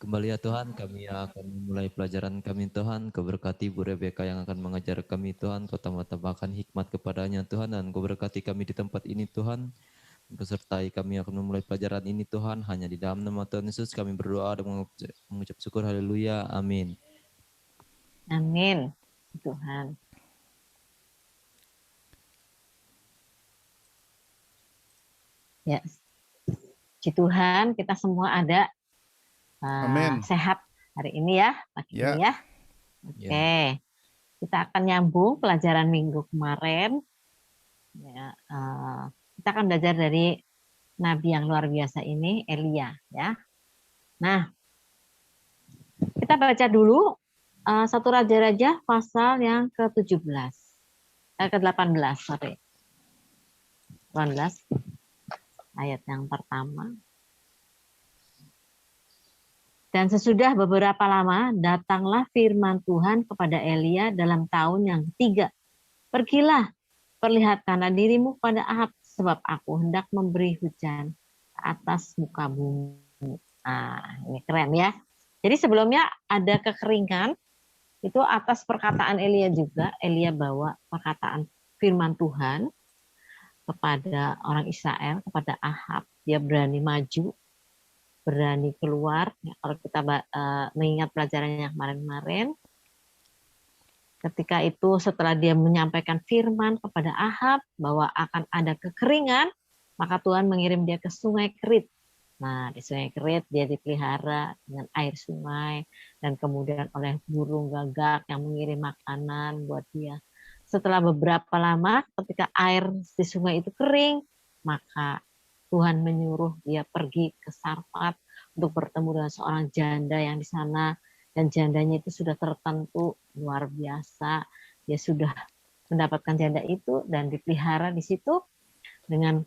Kembali ya Tuhan, kami akan memulai pelajaran kami Tuhan. Kau berkati Bu Rebeka yang akan mengajar kami Tuhan. Kau tambah-tambahkan hikmat kepadanya Tuhan. Dan Kau berkati kami di tempat ini Tuhan. Kau sertai kami akan memulai pelajaran ini Tuhan. Hanya di dalam nama Tuhan Yesus kami berdoa dan mengucap syukur. Haleluya. Amin. Amin. Tuhan. Ya, Puji Tuhan kita semua ada sehat hari ini ya, pagi ini ya. Oke, kita akan nyambung pelajaran minggu kemarin. Ya, kita akan belajar dari nabi yang luar biasa ini, Elia ya. Nah, kita baca dulu 1 Raja-Raja pasal yang ke-17. Ke-18, sorry. 18 ayat yang pertama. Dan sesudah beberapa lama, datanglah firman Tuhan kepada Elia dalam tahun yang ketiga. Pergilah, perlihatkanlah dirimu pada Ahab, sebab aku hendak memberi hujan atas muka bumi. Nah, ini keren ya. Jadi sebelumnya ada kekeringan, itu atas perkataan Elia juga. Elia bawa perkataan firman Tuhan kepada orang Israel, kepada Ahab. Dia berani maju, berani keluar. Ya, kalau kita mengingat pelajarannya kemarin-kemarin, ketika itu setelah dia menyampaikan firman kepada Ahab bahwa akan ada kekeringan, maka Tuhan mengirim dia ke sungai Kerit. Nah, di sungai Kerit dia dipelihara dengan air sungai dan kemudian oleh burung gagak yang mengirim makanan buat dia. Setelah beberapa lama ketika air di sungai itu kering, maka Tuhan menyuruh dia pergi ke Sarfat untuk bertemu dengan seorang janda yang di sana, dan jandanya itu sudah tertentu luar biasa. Dia sudah mendapatkan janda itu dan dipelihara di situ dengan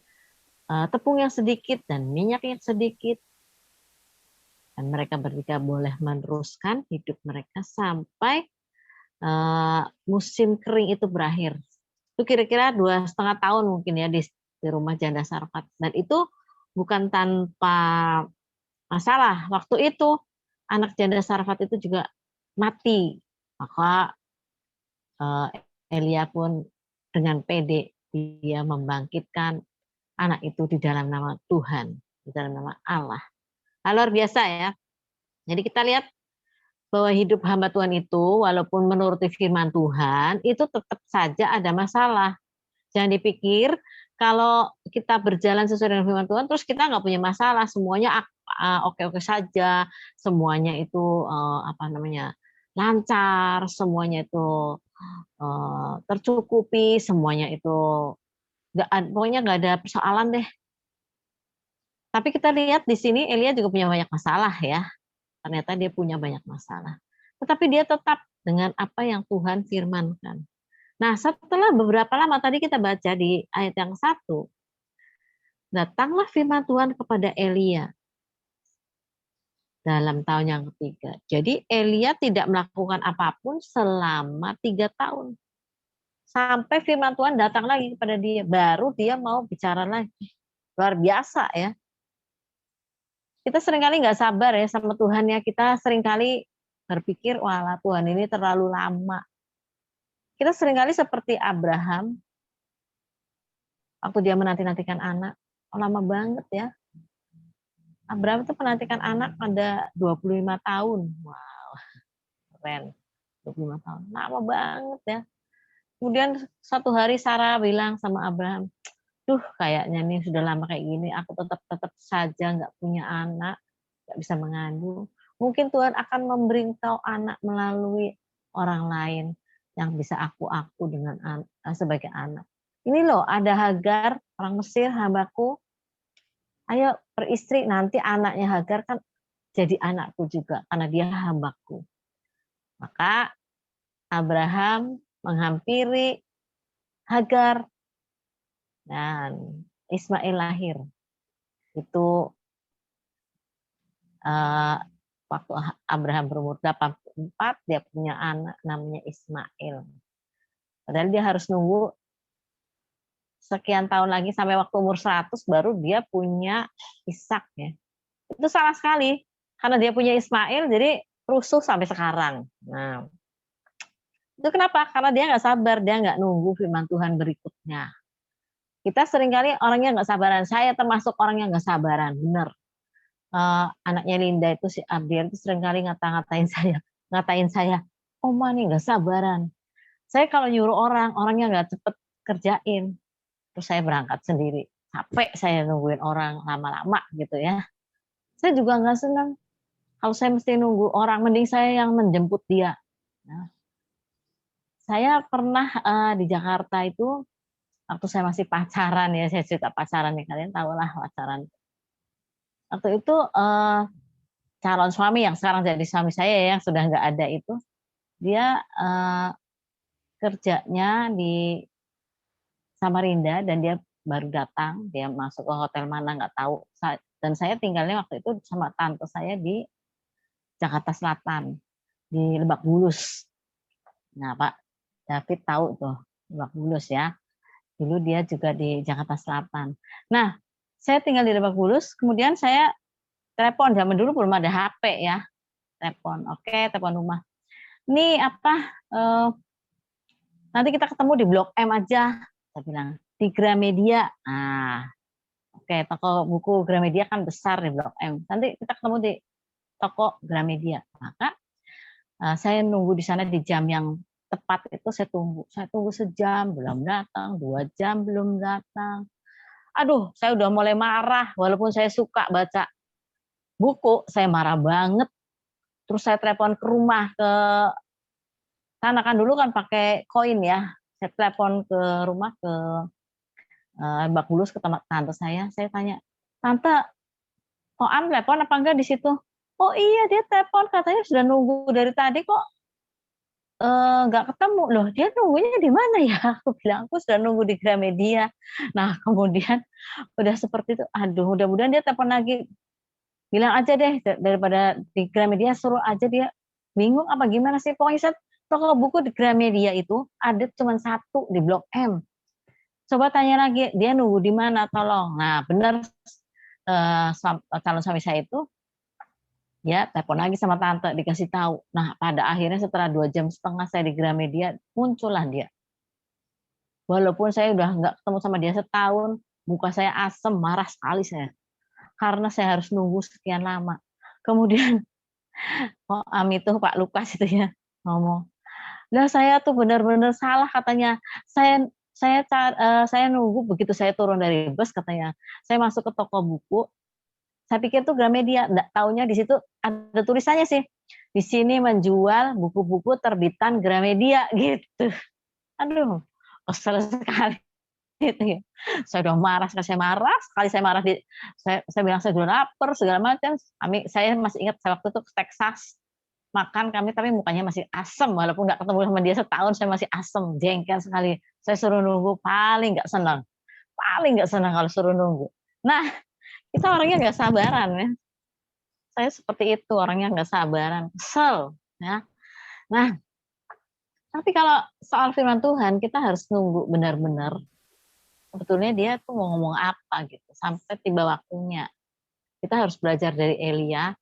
tepung yang sedikit dan minyak yang sedikit. Dan mereka bertiga boleh meneruskan hidup mereka sampai musim kering itu berakhir. Itu kira-kira 2,5 tahun mungkin ya di rumah janda Sarfat. Dan itu bukan tanpa masalah. Waktu itu anak janda Sarfat itu juga mati. Maka Elia pun dengan pede dia membangkitkan anak itu di dalam nama Tuhan, di dalam nama Allah. Luar biasa ya. Jadi kita lihat bahwa hidup hamba Tuhan itu walaupun menuruti firman Tuhan itu tetap saja ada masalah. Jangan dipikir kalau kita berjalan sesuai dengan firman Tuhan terus kita nggak punya masalah, semuanya oke-oke saja, semuanya itu lancar, semuanya itu tercukupi, semuanya itu pokoknya nggak ada persoalan deh. Tapi kita lihat di sini Elia juga punya banyak masalah ya. Ternyata dia punya banyak masalah. Tetapi dia tetap dengan apa yang Tuhan firmankan. Nah, setelah beberapa lama tadi kita baca di ayat yang 1, datanglah firman Tuhan kepada Elia dalam tahun yang ketiga. Jadi Elia tidak melakukan apapun selama 3 tahun. Sampai firman Tuhan datang lagi kepada dia, baru dia mau bicara lagi. Luar biasa ya. Kita seringkali nggak sabar ya sama Tuhan ya. Kita seringkali berpikir, wah Tuhan ini terlalu lama. Kita seringkali seperti Abraham, waktu dia menanti-nantikan anak, lama banget ya. Abraham itu menantikan anak pada 25 tahun. Wow, keren. 25 tahun, lama banget ya. Kemudian satu hari Sarah bilang sama Abraham, kayaknya nih sudah lama kayak gini, aku tetap saja nggak punya anak, nggak bisa mengandung. Mungkin Tuhan akan memberi engkau anak melalui orang lain yang bisa aku dengan sebagai anak. Ini loh ada Hagar, orang Mesir, hambaku. Ayo beristri, nanti anaknya Hagar kan jadi anakku juga karena dia hambaku. Maka Abraham menghampiri Hagar dan Ismail lahir. Itu waktu Abraham berumur 84, dia punya anak namanya Ismail. Padahal dia harus nunggu sekian tahun lagi sampai waktu umur 100 baru dia punya Ishak ya. Itu salah sekali. Karena dia punya Ismail, jadi rusuh sampai sekarang. Nah, itu kenapa? Karena dia nggak sabar, dia nggak nunggu firman Tuhan berikutnya. Kita seringkali orangnya nggak sabaran. Saya termasuk orang yang nggak sabaran, bener. Anaknya Linda itu si Abdiel itu seringkali ngatain saya, "Oma nih nggak sabaran." Saya kalau nyuruh orang, orangnya nggak cepet kerjain, terus saya berangkat sendiri. Capek saya nungguin orang lama-lama gitu ya. Saya juga nggak senang kalau saya mesti nunggu orang, mending saya yang menjemput dia. Nah, saya pernah, di Jakarta itu waktu saya masih pacaran ya, saya cerita pacaran nih, kalian tahulah pacaran. Waktu itu, calon suami yang sekarang jadi suami saya ya, yang sudah nggak ada itu, dia, kerjanya di Samarinda dan dia baru datang, dia masuk ke hotel mana nggak tahu, dan saya tinggalnya waktu itu sama tante saya di Jakarta Selatan, di Lebak Bulus. Nah, Pak David tahu tuh Lebak Bulus ya, dulu dia juga di Jakarta Selatan. Nah, saya tinggal di Lebak Bulus, kemudian saya telepon, zaman dulu belum ada HP ya, telepon, oke, telepon rumah. "Nih apa, eee, nanti kita ketemu di Blok M aja," saya bilang, "di Gramedia." Nah, oke, toko buku Gramedia kan besar di Blok M, "Nanti kita ketemu di toko Gramedia." Maka, saya nunggu di sana di jam yang tepat itu saya tunggu sejam belum datang, 2 jam belum datang. Aduh, saya udah mulai marah, walaupun saya suka baca buku, saya marah banget. Terus saya telepon ke rumah, ke sana kan dulu kan pakai koin ya, saya telepon ke rumah, ke, Lebak Bulus ke tante saya tanya, "Tante, Oan telepon apa enggak di situ?" "Oh iya, dia telepon, katanya sudah nunggu dari tadi kok, nggak ketemu." "Loh, dia nunggunya di mana ya?" Aku bilang, "Aku sudah nunggu di Gramedia." Nah, kemudian udah seperti itu, aduh mudah-mudahan dia telepon lagi, bilang aja deh daripada di Gramedia suruh aja dia bingung apa gimana sih, pokoknya toko buku di Gramedia itu ada cuman 1 di Blok M. Coba tanya lagi, dia nunggu di mana tolong. Nah bener, calon suami saya itu, ya telepon lagi sama tante dikasih tahu. Nah pada akhirnya setelah 2,5 jam saya di Gramedia, muncullah dia. Walaupun saya udah nggak ketemu sama dia setahun, muka saya asem, marah sekali saya, karena saya harus nunggu sekian lama. Kemudian itu Pak Lukas itu ya, ngomong, "Lah saya tuh benar-benar salah," katanya. Saya nunggu begitu saya turun dari bus," katanya, "saya masuk ke toko buku, saya pikir tuh Gramedia, nggak taunya di situ ada tulisannya sih, di sini menjual buku-buku terbitan Gramedia," gitu. Aduh, kesel sekali itu ya. Saya udah marah sekali, saya marah saya bilang saya udah lapar segala macam, saya masih ingat saya waktu itu ke Texas. Makan kami tapi mukanya masih asem, walaupun nggak ketemu sama dia setahun saya masih asem, jengkel sekali. Saya suruh nunggu paling nggak senang kalau suruh nunggu. Nah, kita orangnya nggak sabaran ya. Saya seperti itu, orangnya nggak sabaran, kesel ya. Nah, tapi kalau soal firman Tuhan kita harus nunggu benar-benar, sebetulnya dia tuh mau ngomong apa gitu, sampai tiba waktunya. Kita harus belajar dari Elia,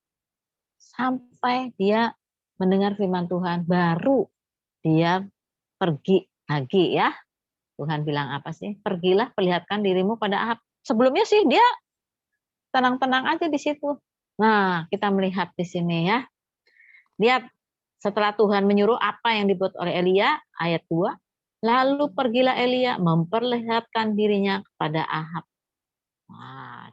sampai dia mendengar firman Tuhan, baru dia pergi lagi ya. Tuhan bilang apa sih? "Pergilah, perlihatkan dirimu pada Ahab." Sebelumnya sih dia tenang-tenang aja di situ. Nah, kita melihat di sini ya. Lihat, setelah Tuhan menyuruh apa yang dibuat oleh Elia, ayat 2, lalu pergilah Elia memperlihatkan dirinya kepada Ahab. Wah,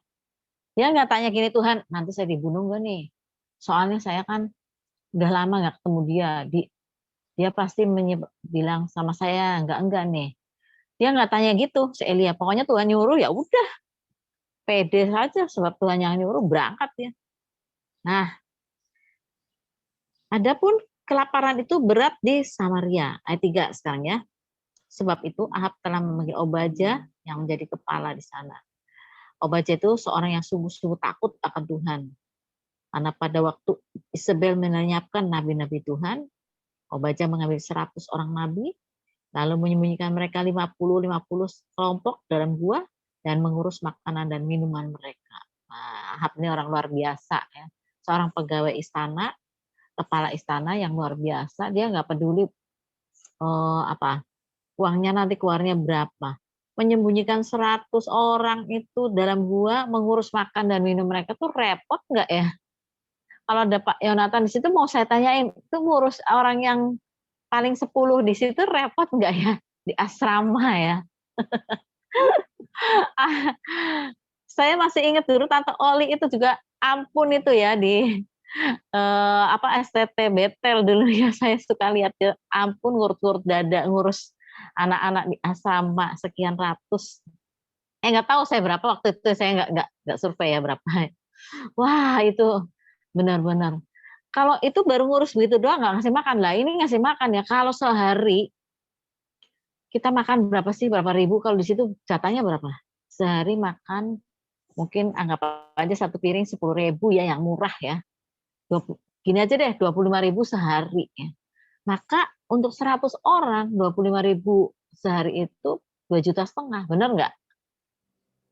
dia nggak tanya gini, "Tuhan, nanti saya dibunuh nggak nih? Soalnya saya kan udah lama nggak ketemu dia. Dia pasti bilang sama saya enggak nih." Dia nggak tanya gitu si Elia, pokoknya Tuhan nyuruh ya udah, pede saja sebab Tuhan yang nyuruh berangkat dia. Nah, adapun kelaparan itu berat di Samaria, ayat 3 sekarang ya. Sebab itu Ahab telah memanggil Obadya yang menjadi kepala di sana. Obadya itu seorang yang sungguh-sungguh takut akan Tuhan. Karena pada waktu Isabel melenyapkan nabi-nabi Tuhan, Obadya mengambil 100 orang nabi, lalu menyembunyikan mereka 50 kelompok dalam gua dan mengurus makanan dan minuman mereka. Nah, Ahab ini orang luar biasa ya. seorang pegawai istana, kepala istana yang luar biasa, dia nggak peduli uangnya nanti keluarnya berapa. Menyembunyikan 100 orang itu dalam gua, mengurus makan dan minum mereka tuh repot nggak ya? Kalau ada Pak Yonatan di situ mau saya tanyain, itu ngurus orang yang paling 10 di situ repot nggak ya? Di asrama ya? Saya masih ingat dulu Tante Oli itu juga ampun itu ya di STT Betel dulu ya, saya suka lihat ya, ampun ngurut-ngurut dada, ngurus anak-anak di asrama sekian ratus. Nggak tahu saya berapa waktu itu, saya nggak survei ya berapa. Wah itu benar-benar. Kalau itu baru ngurus begitu doang nggak ngasih makan, lah ini ngasih makan ya, kalau sehari kita makan berapa sih, berapa ribu, kalau di situ jatahnya berapa? Sehari makan mungkin anggap aja 1 piring 10.000 ya, yang murah ya. Gini aja deh, 25.000 sehari ya. Maka untuk 100 orang 25.000 sehari itu 2,5 juta, benar nggak?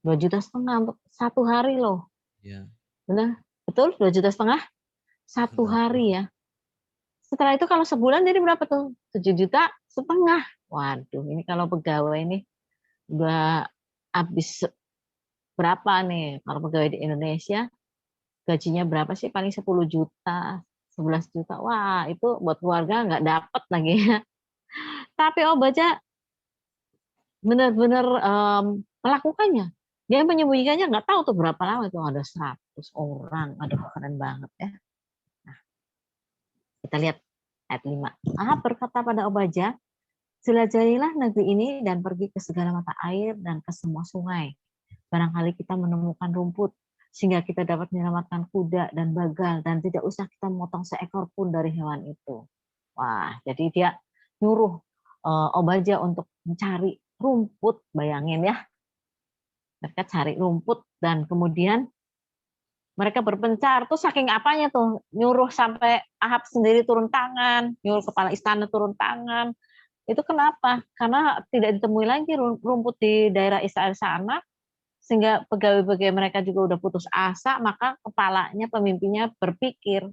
2,5 juta untuk 1 hari loh. Iya, Benar? Betul 2,5 juta satu benar. hari ya. Setelah itu kalau sebulan jadi berapa tuh? 7,5 juta. Waduh, ini kalau pegawai ini udah habis berapa nih? Kalau pegawai di Indonesia gajinya berapa sih? Paling 10 juta, 11 juta. Wah, itu buat keluarga nggak dapet lagi ya. Tapi Baja benar-benar melakukannya. Dia menyembunyikannya nggak tahu tuh berapa lama itu, ada 100 orang. Aduh, keren banget ya. Nah, kita lihat ayat 5. Ahab berkata pada Obaja, jelajahilah negeri ini dan pergi ke segala mata air dan ke semua sungai. Barangkali kita menemukan rumput, sehingga kita dapat menyelamatkan kuda dan bagal, dan tidak usah kita memotong seekor pun dari hewan itu. Wah, jadi dia nyuruh Obaja untuk mencari rumput, bayangin ya. Mereka cari rumput dan kemudian mereka berpencar tuh, saking apanya tuh, nyuruh sampai Ahab sendiri turun tangan, nyuruh kepala istana turun tangan. Itu kenapa? Karena tidak ditemui lagi rumput di daerah Israel sana, sehingga pegawai-pegawai mereka juga udah putus asa, maka kepalanya, pemimpinnya berpikir,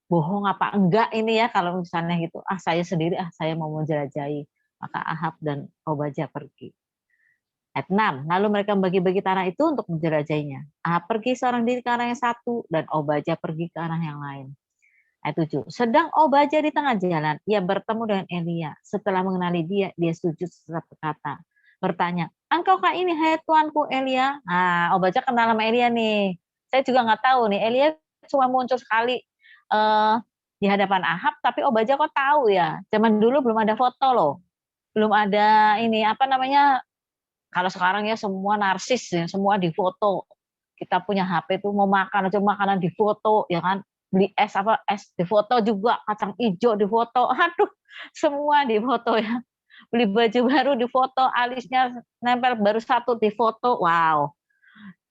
bohong apa enggak ini ya kalau misalnya gitu, saya sendiri, saya mau menjelajahi. Maka Ahab dan Obaja pergi. Ayat 6, lalu mereka membagi-bagi tanah itu untuk menjelajahinya. Ahab pergi seorang diri ke arah yang satu, dan Obaja pergi ke arah yang lain. Ayat 7, sedang Obaja di tengah jalan, ia bertemu dengan Elia. Setelah mengenali dia, dia sujud serta berkata, bertanya, engkaukah ini, hai tuanku Elia? Nah, Obaja kenal sama Elia nih. Saya juga nggak tahu nih, Elia cuma muncul sekali di hadapan Ahab, tapi Obaja kok tahu ya? Zaman dulu belum ada foto loh. Belum ada ini, apa namanya, kalau sekarang ya semua narsis ya, semua difoto. Kita punya HP tuh mau makan aja makanan difoto ya kan. Beli es difoto juga, kacang hijau difoto. Aduh, semua difoto ya. Beli baju baru difoto, alisnya nempel baru satu difoto. Wow.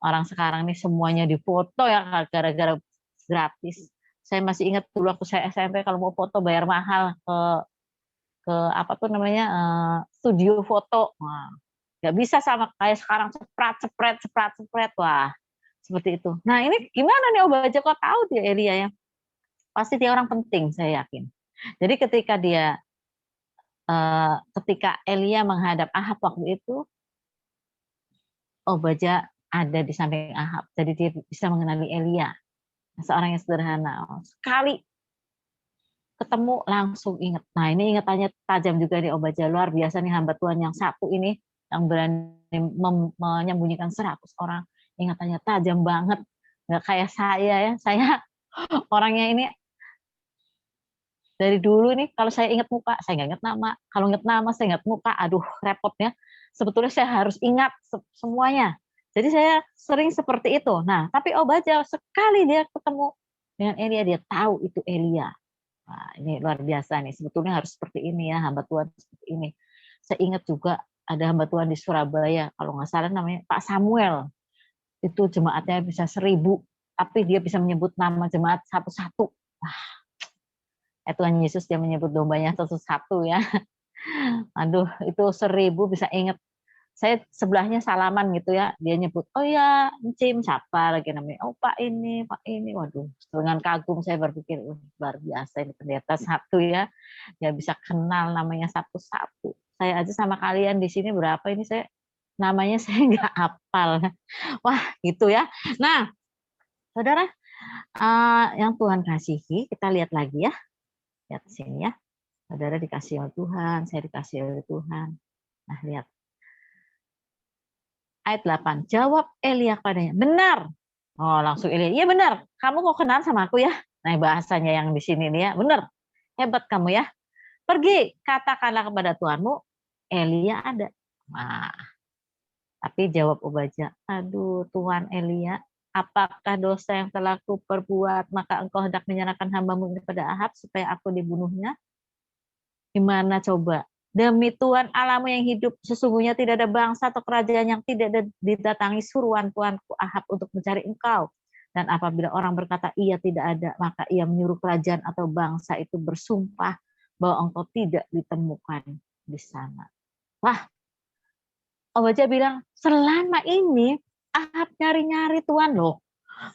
Orang sekarang nih semuanya difoto ya gara-gara gratis. Saya masih ingat dulu waktu saya SMP kalau mau foto bayar mahal ke apa tuh namanya studio foto. Nah, nggak bisa sama kayak sekarang cepret. Wah, seperti itu. Nah, ini gimana nih Obaja kok tahu dia Elia ya? Pasti dia orang penting, saya yakin. Jadi ketika Elia menghadap Ahab waktu itu, Obaja ada di samping Ahab. Jadi dia bisa mengenali Elia, seorang yang sederhana. Sekali ketemu langsung ingat. Nah, ini ingatannya tajam juga nih Obaja, luar biasa nih hamba Tuhan yang satu ini, yang berani menyembunyikan 100 orang. Ingatannya tajam banget. Nggak kayak saya ya. Saya orangnya ini dari dulu nih kalau saya ingat muka, saya nggak ingat nama. Kalau ingat nama, saya ingat muka. Aduh, repotnya. Sebetulnya saya harus ingat semuanya. Jadi saya sering seperti itu. Nah, tapi Obaja sekali dia ketemu dengan Elia, dia tahu itu Elia. Wah, ini luar biasa nih. Sebetulnya harus seperti ini ya, hamba Tuhan seperti ini. Saya ingat juga ada hamba Tuhan di Surabaya, kalau nggak salah namanya Pak Samuel. Itu jemaatnya bisa 1.000, tapi dia bisa menyebut nama jemaat satu-satu. Wah, Tuhan Yesus dia menyebut dombanya satu-satu ya. Aduh, itu 1.000 bisa ingat saya sebelahnya salaman gitu ya, dia nyebut, "Oh ya, Encim," siapa lagi namanya, "Oh Pak ini." Waduh, dengan kagum saya berpikir, "Wah, luar biasa ini pendeta satu ya, dia bisa kenal namanya satu-satu. Saya aja sama kalian di sini berapa ini saya namanya saya nggak hafal." Wah, gitu ya. Nah, Saudara, yang Tuhan kasihi, kita lihat lagi ya, lihat sini ya. Saudara dikasih oleh Tuhan, saya dikasih oleh Tuhan. Nah, lihat ayat 8. Jawab Elia padanya, "Benar." Oh, langsung Elia, "Iya benar. Kamu kok kenal sama aku ya?" Nah, bahasanya yang di sini nih ya, "Benar. Hebat kamu ya. Pergi, katakanlah kepada Tuhanmu, Elia ada." Nah, tapi jawab Obadya, "Aduh Tuhan Elia, apakah dosa yang telah kuperbuat, maka engkau hendak menyerahkan hambamu ini kepada Ahab supaya aku dibunuhnya? Gimana coba? Demi Tuhan Allahmu yang hidup, sesungguhnya tidak ada bangsa atau kerajaan yang tidak didatangi suruhan Tuanku Ahab untuk mencari engkau. Dan apabila orang berkata ia tidak ada, maka ia menyuruh kerajaan atau bangsa itu bersumpah bahwa engkau tidak ditemukan di sana." Wah, Obadya bilang, selama ini Ahab nyari-nyari Tuhan loh,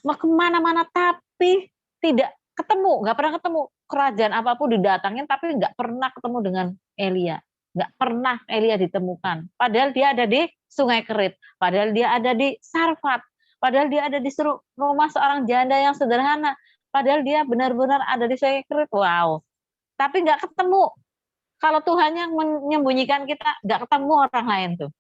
mau kemana-mana tapi tidak ketemu, nggak pernah ketemu. Kerajaan apapun didatangin tapi nggak pernah ketemu dengan Elia. Nggak pernah Elia ditemukan. Padahal dia ada di Sungai Kerit. Padahal dia ada di Sarfat. Padahal dia ada di rumah seorang janda yang sederhana. Padahal dia benar-benar ada di Sungai Kerit. Wow. Tapi nggak ketemu. Kalau Tuhan yang menyembunyikan kita, nggak ketemu orang lain tuh.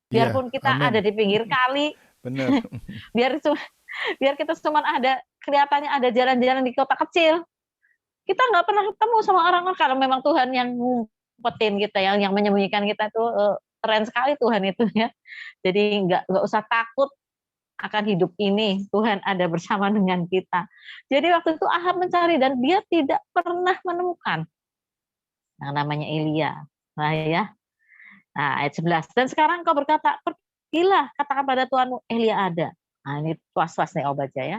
Iya, Biarpun kita amin. ada di pinggir kali, Benar. biar kita cuma ada kelihatannya ada jalan-jalan di kota kecil, kita nggak pernah ketemu sama orang-orang. Kalau memang Tuhan yang ngumpetin kita, yang menyembunyikan kita itu keren sekali Tuhan itu ya. Jadi nggak usah takut akan hidup ini, Tuhan ada bersama dengan kita. Jadi waktu itu Ahab mencari dan dia tidak pernah menemukan yang namanya Elia. Nah ya, nah, ayat 11. Dan sekarang kau berkata, "Pergilah, katakan pada Tuhanmu, Elia ada." Nah, ini was-was nih Obadya ya.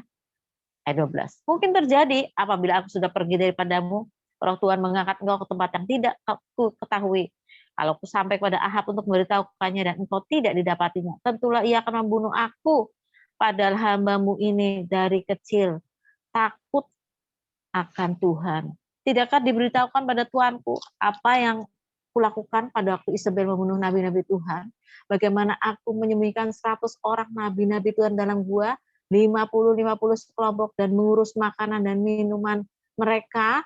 Ayat 12. Mungkin terjadi apabila aku sudah pergi daripadamu, roh Tuhan mengangkat engkau ke tempat yang tidak aku ketahui. Kalau aku sampai kepada Ahab untuk memberitahukannya dan engkau tidak didapatinya, tentulah ia akan membunuh aku. Padahal hambamu ini dari kecil takut akan Tuhan. Tidakkah diberitahukan pada Tuanku apa yang kulakukan pada waktu Isabel membunuh nabi-nabi Tuhan? Bagaimana aku menyembunyikan 100 orang nabi-nabi Tuhan dalam gua, 50 sekelompok dan mengurus makanan dan minuman mereka.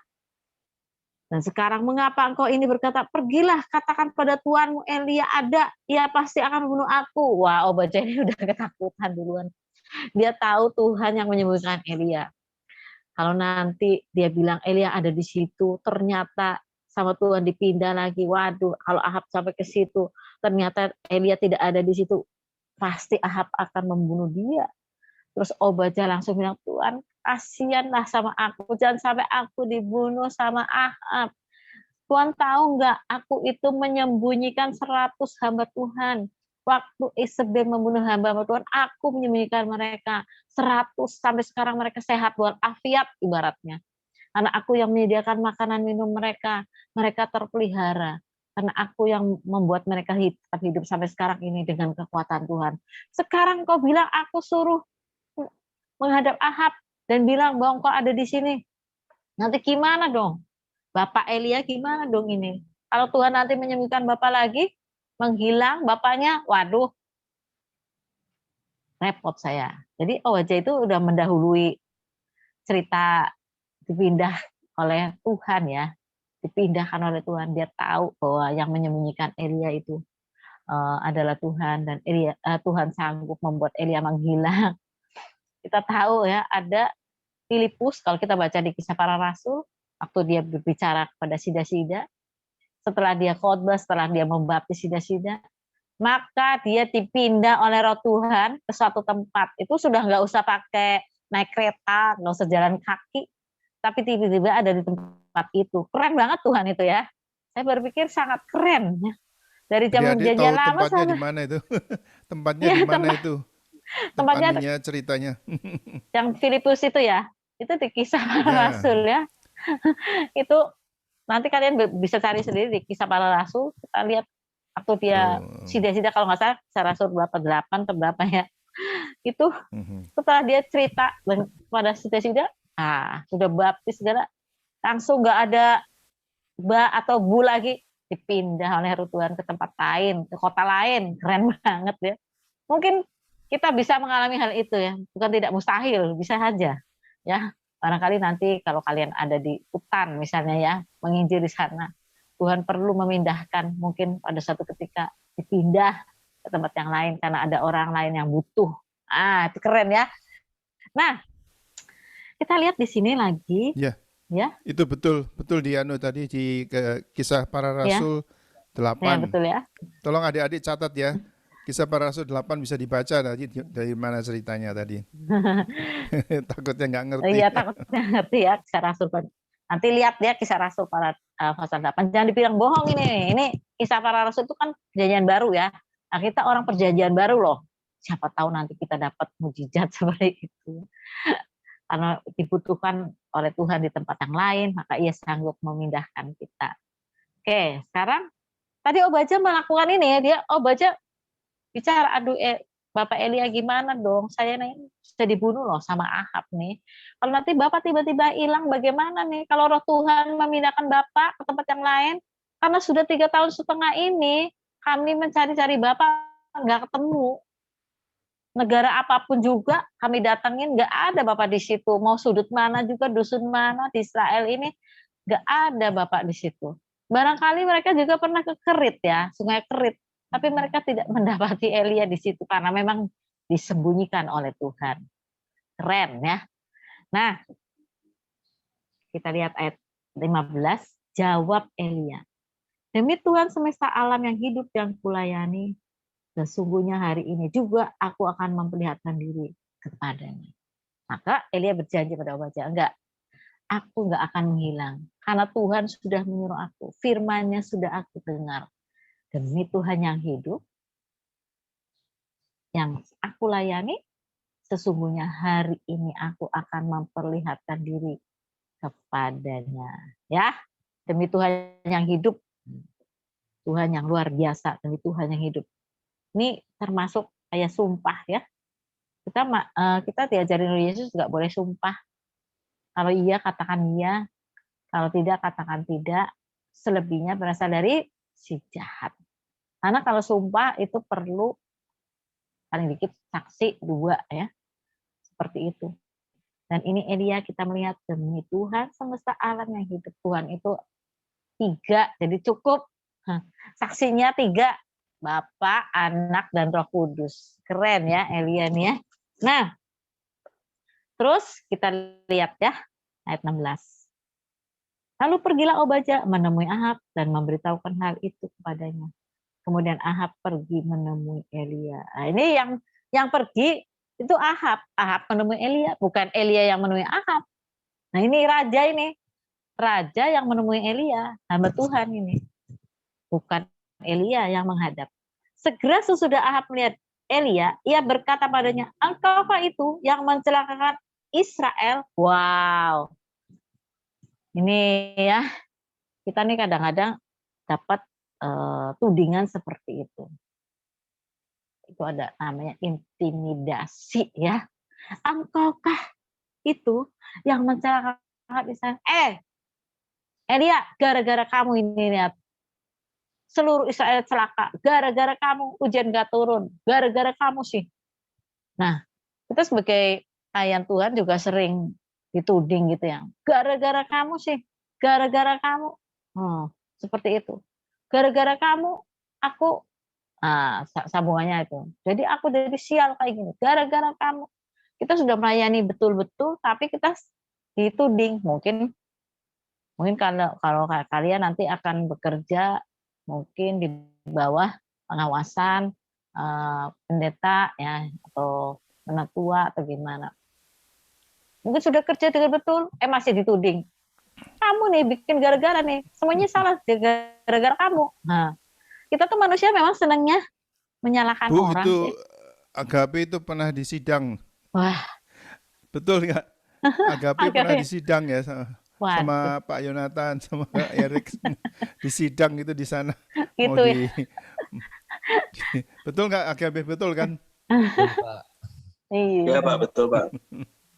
Dan sekarang mengapa engkau ini berkata, "Pergilah, katakan pada Tuanmu Elia ada, ia pasti akan membunuh aku." Wah, Obadya ini udah ketakutan duluan. Dia tahu Tuhan yang menyembunyikan Elia. Kalau nanti dia bilang Elia ada di situ, ternyata sama Tuhan dipindah lagi. Waduh, kalau Ahab sampai ke situ, ternyata Elia tidak ada di situ, pasti Ahab akan membunuh dia. Terus Obadya langsung bilang, "Tuhan, kasihanlah sama aku, jangan sampai aku dibunuh sama Ahab. Tuhan tahu nggak, aku itu menyembunyikan 100 hamba Tuhan. Waktu Isabel membunuh hamba Tuhan, aku menyembunyikan mereka 100 sampai sekarang mereka sehat walafiat ibaratnya. Karena aku yang menyediakan makanan minum mereka, mereka terpelihara. Karena aku yang membuat mereka hidup sampai sekarang ini dengan kekuatan Tuhan. Sekarang kau bilang aku suruh menghadap Ahab dan bilang bahwa engkau ada di sini. Nanti gimana dong? Bapak Elia gimana dong ini? Kalau Tuhan nanti menyembuhkan Bapak lagi, menghilang Bapaknya, waduh, repot saya. Jadi Obadya itu udah mendahului cerita dipindah oleh Tuhan ya. Dipindahkan oleh Tuhan. Dia tahu bahwa yang menyembunyikan Elia itu adalah Tuhan dan Tuhan sanggup membuat Elia menghilang. Kita tahu ya, ada Filipus, kalau kita baca di Kisah Para Rasul, waktu dia berbicara kepada Sida-Sida, setelah dia khotbah, setelah dia membaptis Sida-Sida, maka dia dipindah oleh Roh Tuhan ke suatu tempat. Itu sudah nggak usah pakai naik kereta, nggak usah jalan kaki, tapi tiba-tiba ada di tempat itu. Keren banget Tuhan itu ya. Saya berpikir sangat keren. Dari zaman Adik-adik perjanjian tahu lama tempatnya sampai di mana itu? Tempatnya ya, di mana itu? tempatnya Anunya ceritanya. yang Filipus itu ya. Itu di Kisah Para Ya, Rasul ya. Itu nanti kalian bisa cari sendiri di Kisah Para Rasul, kita lihat Atau dia Oh. sida-sida kalau nggak salah Kisah Rasul berapa 8 atau berapa ya. Itu Mhm. setelah dia cerita kepada sida-sida, sudah baptis segala, langsung nggak ada ba atau bu lagi, dipindah oleh Tuhan ke tempat lain, ke kota lain. Keren banget ya. Mungkin kita bisa mengalami hal itu ya, bukan tidak mustahil, bisa saja ya. Barangkali nanti kalau kalian ada di hutan misalnya ya, menginjil di sana, Tuhan perlu memindahkan, mungkin pada suatu ketika dipindah ke tempat yang lain karena ada orang lain yang butuh. Itu keren ya. Nah, kita lihat di sini lagi Ya, ya, itu betul di tadi di Kisah Para ya, Rasul ya 8. betul ya. Tolong adik-adik catat ya. Kisah Para Rasul 8 bisa dibaca tadi dari mana ceritanya tadi. Takutnya nggak ngerti. Iya takutnya ngerti ya Kisah Rasul. Nanti lihat ya Kisah Rasul para pasal 8. Jangan dibilang bohong ini. Ini Kisah Para Rasul itu kan perjanjian baru ya. Nah, kita orang perjanjian baru loh. Siapa tahu nanti kita dapat mujizat seperti itu. Karena dibutuhkan oleh Tuhan di tempat yang lain, maka Ia sanggup memindahkan kita. Oke, sekarang tadi Obaja melakukan ini ya, dia Obaja bicara, aduh Bapak Elia gimana dong, saya nih sudah dibunuh loh sama Ahab nih. Kalau nanti Bapak tiba-tiba hilang bagaimana nih, kalau roh Tuhan memindahkan Bapak ke tempat yang lain, karena sudah 3,5 tahun ini, kami mencari-cari Bapak nggak ketemu. Negara apapun juga kami datangin nggak ada Bapak di situ. Mau sudut mana juga, dusun mana di Israel ini nggak ada Bapak di situ. Barangkali mereka juga pernah ke Kerit ya, Sungai Kerit, tapi mereka tidak mendapati Elia di situ karena memang disembunyikan oleh Tuhan. Keren ya. Nah, kita lihat ayat 15, jawab Elia. Demi Tuhan semesta alam yang hidup yang kulayani, sesungguhnya hari ini juga aku akan memperlihatkan diri kepadanya. Maka Elia berjanji pada Obaja, enggak, aku enggak akan menghilang. Karena Tuhan sudah menyuruh aku, firman-Nya sudah aku dengar. Demi Tuhan yang hidup, yang aku layani, sesungguhnya hari ini aku akan memperlihatkan diri kepadanya. Ya, demi Tuhan yang hidup, Tuhan yang luar biasa, demi Tuhan yang hidup. Ini termasuk kayak sumpah ya. Kita diajarin oleh Yesus nggak boleh sumpah. Kalau iya katakan iya, kalau tidak katakan tidak. Selebihnya berasal dari si jahat. Karena kalau sumpah itu perlu paling dikit saksi 2 ya. Seperti itu. Dan ini Elia kita melihat demi Tuhan semesta alam yang hidup. Tuhan itu 3, jadi cukup. Saksinya 3. Bapa, Anak, dan Roh Kudus. Keren ya Elia nih ya. Nah, terus kita lihat ya ayat 16. Lalu pergilah Obaja menemui Ahab dan memberitahukan hal itu kepadanya. Kemudian Ahab pergi menemui Elia. Nah, ini yang pergi itu Ahab. Ahab menemui Elia, bukan Elia yang menemui Ahab. Nah, ini raja ini. Raja yang menemui Elia, hamba Tuhan ini. Bukan Elia yang menghadap. Segera sesudah Ahab melihat Elia, ia berkata padanya, engkaukah itu yang mencelakakan Israel? Wow. Ini ya, kita nih kadang-kadang dapat tudingan seperti itu. Itu ada namanya intimidasi ya. Engkaukah itu yang mencelakakan Israel? Elia, gara-gara kamu ini lihat. Seluruh Israel celaka. Gara-gara kamu hujan gak turun. Gara-gara kamu sih. Nah, kita sebagai ayat Tuhan juga sering dituding gitu ya. Gara-gara kamu sih. Gara-gara kamu. Seperti itu. Gara-gara kamu, aku. Sambungannya itu. Jadi aku jadi sial kayak gini. Gara-gara kamu. Kita sudah melayani betul-betul, tapi kita dituding. Mungkin kalau kalian nanti akan bekerja mungkin di bawah pengawasan pendeta ya atau penatua atau gimana. Mungkin sudah kerja dengan betul, masih dituding. Kamu nih bikin gara-gara nih, semuanya salah gara-gara kamu. Nah, kita tuh manusia memang senangnya menyalahkan Bu, orang itu sih. Agape itu pernah disidang. Wah, Betul nggak? Agape pernah disidang ya sama Pak Yonatan, sama Kak Erik. Disidang itu di sana. Mau gitu ya. Betul nggak AKB? Betul kan? Betul, Pak. Ya Iya, Pak, betul Pak.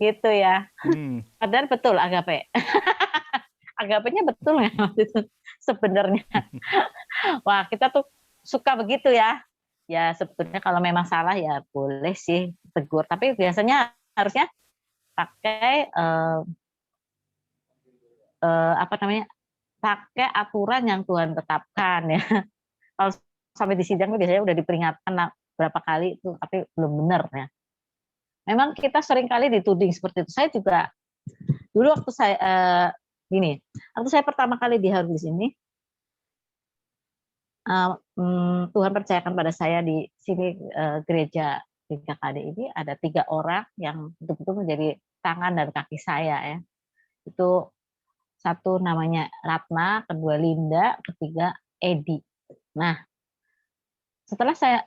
gitu ya. Hmm. Padahal betul agape. Agapenya betul ya waktu itu sebenarnya. Wah, kita tuh suka begitu ya. Ya sebetulnya kalau memang salah ya boleh sih tegur. Tapi biasanya harusnya pakai apa namanya? Pakai aturan yang Tuhan tetapkan ya. Kalau sampai di sidang tuh biasanya udah diperingatkan berapa kali itu, tapi belum benar ya. Memang kita sering kali dituding seperti itu. Saya juga dulu waktu saya gini, waktu saya pertama kali di Harvest ini, Tuhan percayakan pada saya di sini gereja di KKD ini ada 3 orang yang betul-betul menjadi tangan dan kaki saya ya. Itu satu namanya Ratna, kedua Linda, ketiga Edi. Nah, setelah saya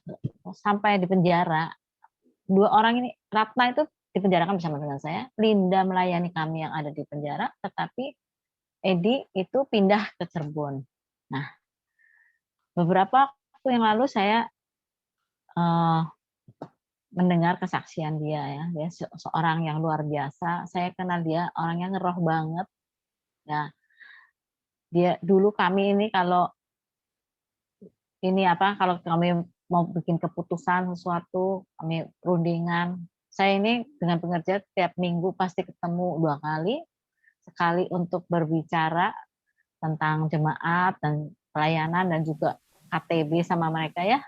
sampai di penjara, 2 orang ini, Ratna itu dipenjarakan bersama dengan saya, Linda melayani kami yang ada di penjara, tetapi Edi itu pindah ke Cirebon. Nah, beberapa waktu yang lalu saya mendengar kesaksian dia ya, dia seorang yang luar biasa. Saya kenal dia, orangnya ngeroh banget. Ya, dia dulu kami ini kalau kami mau bikin keputusan sesuatu, kami rundingan. Saya ini dengan pengerja tiap minggu pasti ketemu 2 kali, sekali untuk berbicara tentang jemaat dan pelayanan dan juga KTB sama mereka ya,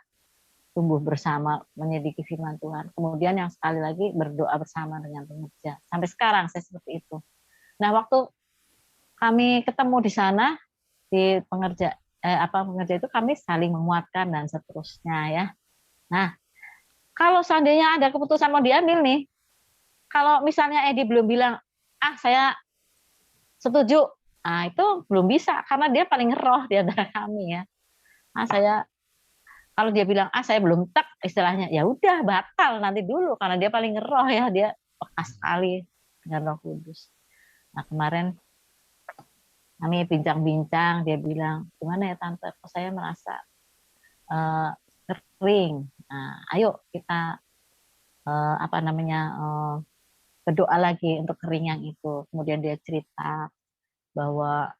tumbuh bersama menyelidiki firman Tuhan. Kemudian yang sekali lagi berdoa bersama dengan pengerja. Sampai sekarang saya seperti itu. Nah, waktu kami ketemu di sana di pengerja itu kami saling menguatkan dan seterusnya ya. Nah, kalau seandainya ada keputusan mau diambil nih, kalau misalnya Edi belum bilang, saya setuju, itu belum bisa karena dia paling ngeroh di antara kami ya. Kalau dia bilang saya belum tek istilahnya, ya udah batal nanti dulu karena dia paling ngeroh ya, dia peka sekali dengan Roh Kudus. Nah, kemarin kami bincang-bincang, dia bilang, gimana ya Tante, kok saya merasa kering. Nah, ayo kita berdoa lagi untuk kering yang itu. Kemudian dia cerita bahwa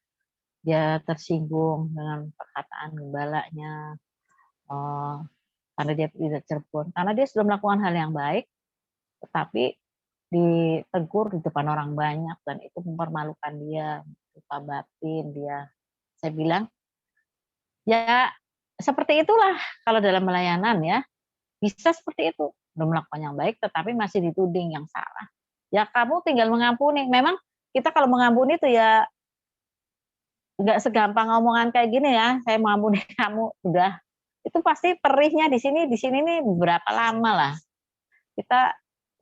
dia tersinggung dengan perkataan gembalanya, karena dia tidak Cirebon, karena dia sudah melakukan hal yang baik, tetapi ditegur di depan orang banyak dan itu mempermalukan dia, lupa batin dia. Saya bilang, ya seperti itulah kalau dalam melayanan ya, bisa seperti itu, belum melakukan yang baik tetapi masih dituding yang salah. Ya kamu tinggal mengampuni. Memang kita kalau mengampuni itu ya nggak segampang ngomongan kayak gini ya, saya mengampuni kamu, udah. Itu pasti perihnya di sini nih berapa lama lah. Kita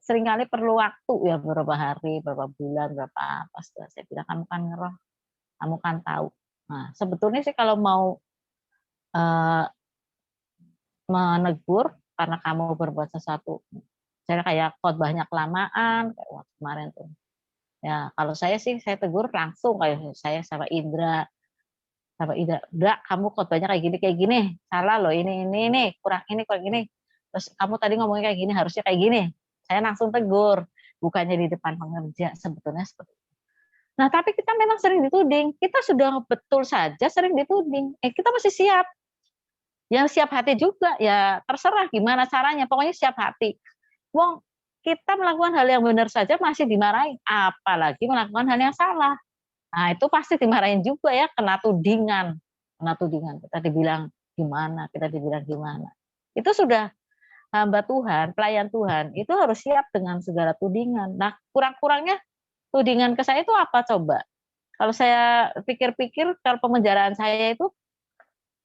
seringkali perlu waktu ya, beberapa hari, beberapa bulan, berapa apa. Saya bilang, kamu kan ngeroh, kamu kan tahu. Nah, sebetulnya sih kalau mau menegur karena kamu berbuat sesuatu, saya kayak khotbahnya kelamaan, kayak waktu kemarin tuh. Ya, kalau saya sih, saya tegur langsung, kayak saya sama Indra, udah kamu khotbahnya kayak gini, salah loh, ini, kurang ini. Terus kamu tadi ngomongnya kayak gini, harusnya kayak gini. Saya langsung tegur, bukannya di depan pengerja, sebetulnya seperti itu. Nah, tapi kita memang sering dituding. Kita sudah betul saja sering dituding. Kita masih siap. Yang siap hati juga, ya terserah gimana caranya, pokoknya siap hati. Wong, kita melakukan hal yang benar saja masih dimarahin, apalagi melakukan hal yang salah. Nah, itu pasti dimarahin juga ya, kena tudingan. Kita dibilang gimana, Itu sudah hamba Tuhan, pelayan Tuhan, itu harus siap dengan segala tudingan. Nah, kurang-kurangnya tudingan ke saya itu apa coba? Kalau saya pikir-pikir, kalau pemenjaraan saya itu,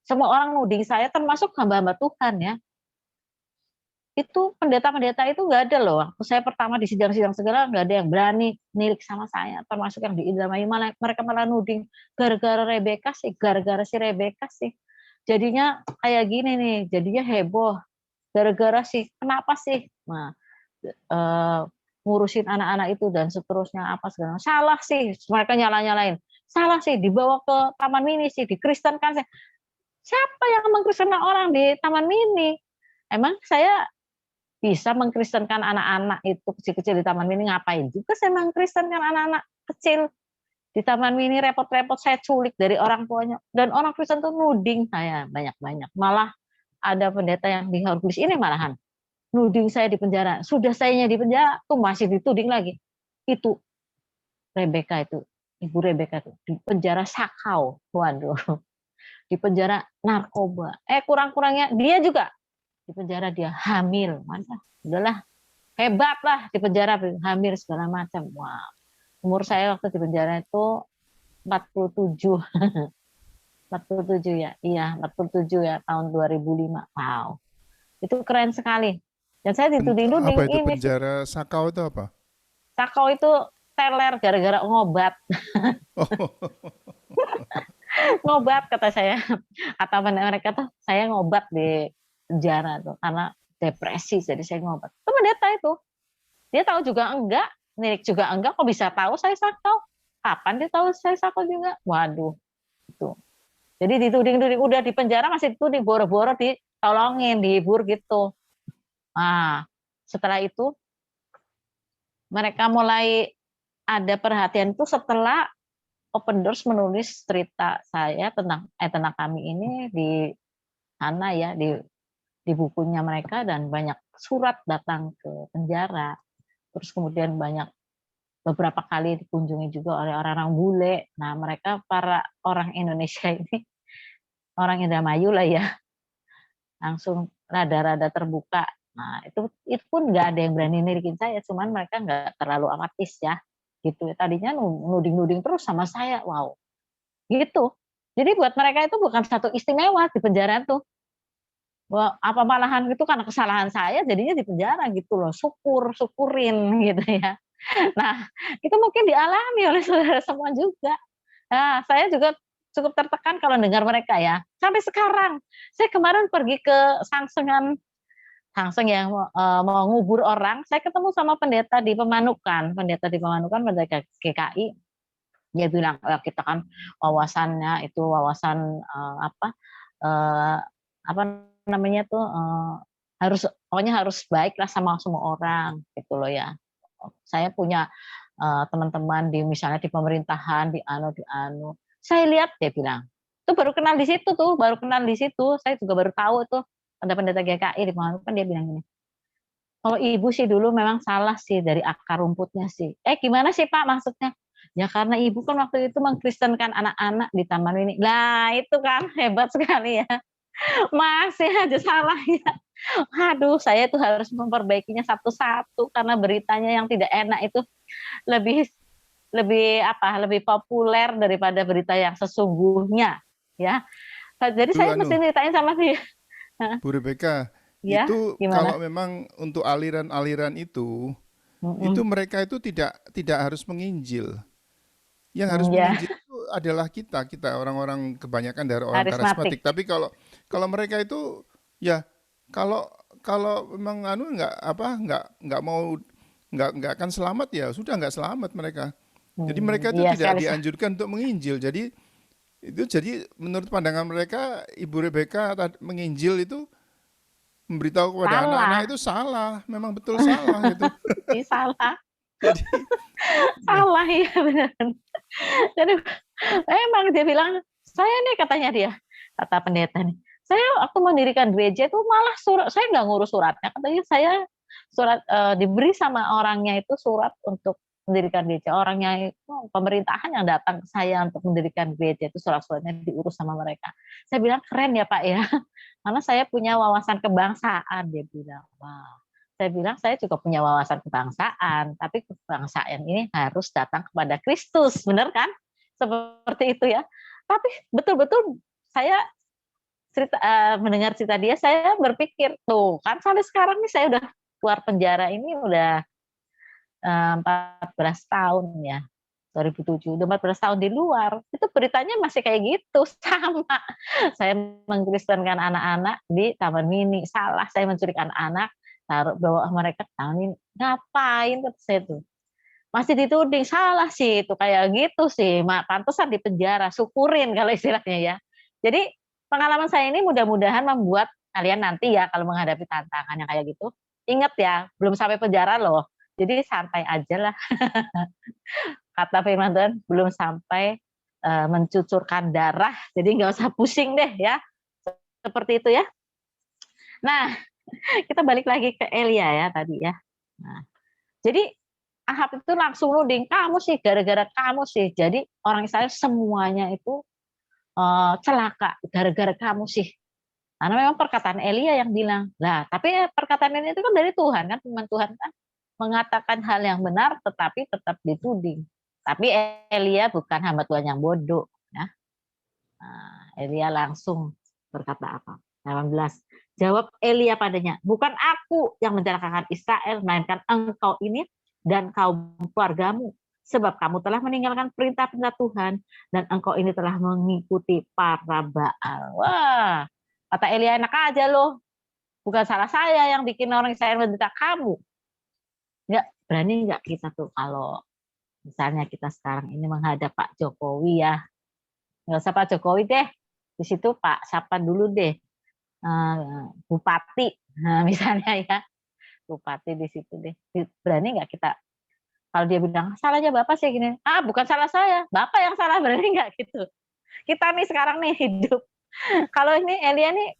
semua orang nuding saya, termasuk hamba-hamba Tuhan ya. Itu pendeta-pendeta itu nggak ada loh. Waktu saya pertama di sidang-sidang segala, nggak ada yang berani nilik sama saya, termasuk yang di Indramayu, mereka malah nuding gara-gara si Rebeka sih. Jadinya kayak gini nih, jadinya heboh. Gara-gara sih, kenapa sih? Nah, ngurusin anak-anak itu dan seterusnya apa segala. Salah sih, mereka nyala-nyalain. Salah sih, dibawa ke Taman Mini sih, dikristenkan sih. Siapa yang mengkristenkan orang di Taman Mini? Emang saya bisa mengkristenkan anak-anak itu kecil-kecil di Taman Mini, ngapain juga saya mengkristenkan anak-anak kecil di Taman Mini, repot-repot saya culik dari orang tuanya. Dan orang Kristen tuh nuding saya banyak-banyak. Malah ada pendeta yang di Horgulis ini malahan nuding saya di penjara. Sudah sayanya di penjara tuh masih dituding lagi. Itu Rebecca itu, Ibu Rebecca itu di penjara Sakau. Waduh, di penjara narkoba. Kurang-kurangnya dia juga di penjara, dia hamil. Masa udahlah, hebat lah di penjara, hamil segala macam. Wah, umur saya waktu di penjara itu 47. 47 ya, iya 47 ya, tahun 2005. Wow, itu keren sekali. Dan saya dituding-tuding Apa itu ini. penjara Sakau itu apa? Sakau itu teler gara-gara ngobat. Oh, Ngobat kata saya. Kata mereka tuh saya ngobat di penjara tuh karena depresi, jadi saya ngobat. Itu pendeta itu. Dia tahu juga enggak, Nirik juga enggak, kok bisa tahu saya sakau? Kapan dia tahu saya sakau juga? Waduh, itu. Jadi dituding-tuding, udah di penjara masih dituding, boro-boro ditolongin, dihibur gitu. Nah, setelah itu mereka mulai ada perhatian itu setelah Open Doors menulis cerita saya tentang kami ini di sana ya, di bukunya mereka, dan banyak surat datang ke penjara. Terus kemudian banyak beberapa kali dikunjungi juga oleh orang-orang bule. Nah, mereka para orang Indonesia ini, orang Indramayu lah ya, langsung rada-rada terbuka. Nah, itu pun nggak ada yang berani nirikin saya, cuman mereka nggak terlalu amatis ya, gitu. Tadinya nuding-nuding terus sama saya, wow, gitu. Jadi buat mereka itu bukan satu istimewa di penjara tuh. Wah, apa malahan itu karena kesalahan saya jadinya di penjara gitu loh. Syukurin gitu ya. Nah, itu mungkin dialami oleh saudara semua juga. Nah, saya juga cukup tertekan kalau dengar mereka ya. Sampai sekarang, saya kemarin pergi ke Sangsengan, Sangseng yang mau ngubur orang, saya ketemu sama pendeta di Pemanukan, pendeta GKI. Dia bilang, kita kan wawasannya itu wawasan apa namanya tuh, pokoknya harus baik lah sama semua orang gitu loh ya. Saya punya teman-teman misalnya di pemerintahan, di anu. Saya lihat dia bilang, itu baru kenal di situ. Saya juga baru tahu tuh ada pendeta GKI di Pemanukan, dia bilang gini, kalau ibu sih dulu memang salah sih dari akar rumputnya sih. Gimana sih Pak maksudnya? Ya karena ibu kan waktu itu mengkristenkan anak-anak di taman ini. Nah itu kan hebat sekali ya. Masih aja salah ya. Aduh, saya tuh harus memperbaikinya satu-satu karena beritanya yang tidak enak itu lebih lebih populer daripada berita yang sesungguhnya ya. Jadi saya mesti ceritain sama dia. Bu Rebecca, Ya, itu gimana? kalau memang untuk aliran-aliran itu mereka itu tidak harus menginjil. Yang harus Ya, menginjil itu adalah kita orang-orang, kebanyakan dari orang karismatik. karismatik. Tapi kalau mereka itu ya kalau kalau memang nggak akan selamat, ya sudah nggak selamat mereka. Jadi mereka itu Iya tidak sekali. dianjurkan untuk menginjil. Jadi menurut pandangan mereka, Ibu Rebecca menginjil itu, memberitahu kepada anak-anak Salah. itu salah, memang betul salah gitu. Salah. Jadi ya, Salah ya benar. Jadi emang dia bilang, saya nih katanya dia, kata pendeta nih, saya waktu mendirikan gereja itu malah saya nggak ngurus suratnya, katanya saya diberi sama orangnya itu surat untuk mendirikan gereja, orangnya itu pemerintahan yang datang ke saya untuk mendirikan gereja itu surat-suratnya diurus sama mereka. Saya bilang keren ya Pak ya, karena saya punya wawasan kebangsaan, dia bilang. Wah. Saya bilang saya juga punya wawasan kebangsaan, tapi kebangsaan ini harus datang kepada Kristus, benar kan? Seperti itu ya. Tapi betul-betul saya mendengar cerita dia, saya berpikir tuh kan sampai sekarang nih saya udah keluar penjara ini udah 14 tahun ya. 2007, udah 14 tahun di luar, itu beritanya masih kayak gitu, sama. Saya mengkristenkan anak-anak di Taman Mini, salah saya menculik anak-anak, bawa mereka ke Taman Mini, ngapain kata saya tuh. Masih dituding, salah sih itu kayak gitu sih, pantesan di penjara, syukurin kalau istilahnya ya. Jadi pengalaman saya ini mudah-mudahan membuat kalian nanti ya kalau menghadapi tantangan yang kayak gitu, ingat ya, belum sampai penjara loh. Jadi santai aja lah. Kata firman Tuhan, belum sampai mencucurkan darah. Jadi nggak usah pusing deh ya. Seperti itu ya. Nah, kita balik lagi ke Elia ya tadi ya. Nah, jadi Ahab itu langsung nuding, kamu sih, gara-gara kamu sih. Jadi orang Israel semuanya itu celaka gara-gara kamu sih. Karena memang perkataan Elia yang bilang. Lah, tapi perkataan ini itu kan dari Tuhan kan, firman Tuhan kan mengatakan hal yang benar tetapi tetap dituding. Tapi Elia bukan hamba Tuhan yang bodoh ya. Nah, Elia langsung berkata apa? 18. Jawab Elia padanya, bukan aku yang mencelakakan Israel, melainkan engkau ini dan kaum keluargamu. Sebab kamu telah meninggalkan perintah-perintah Tuhan dan engkau ini telah mengikuti para Baal. Wah, kata Elia, enak aja loh. Bukan salah saya yang bikin orang Israel menderita, kamu. Nggak berani nggak kita tuh kalau misalnya kita sekarang ini menghadap Pak Jokowi ya. Nggak usah Pak Jokowi deh. Di situ Pak siapa dulu deh. Bupati. Nah, misalnya ya. Bupati di situ deh. Berani nggak kita, kalau dia bilang salahnya Bapak sih gini, bukan salah saya, Bapak yang salah, berani nggak gitu. Kita nih sekarang nih hidup. Kalau ini Elia nih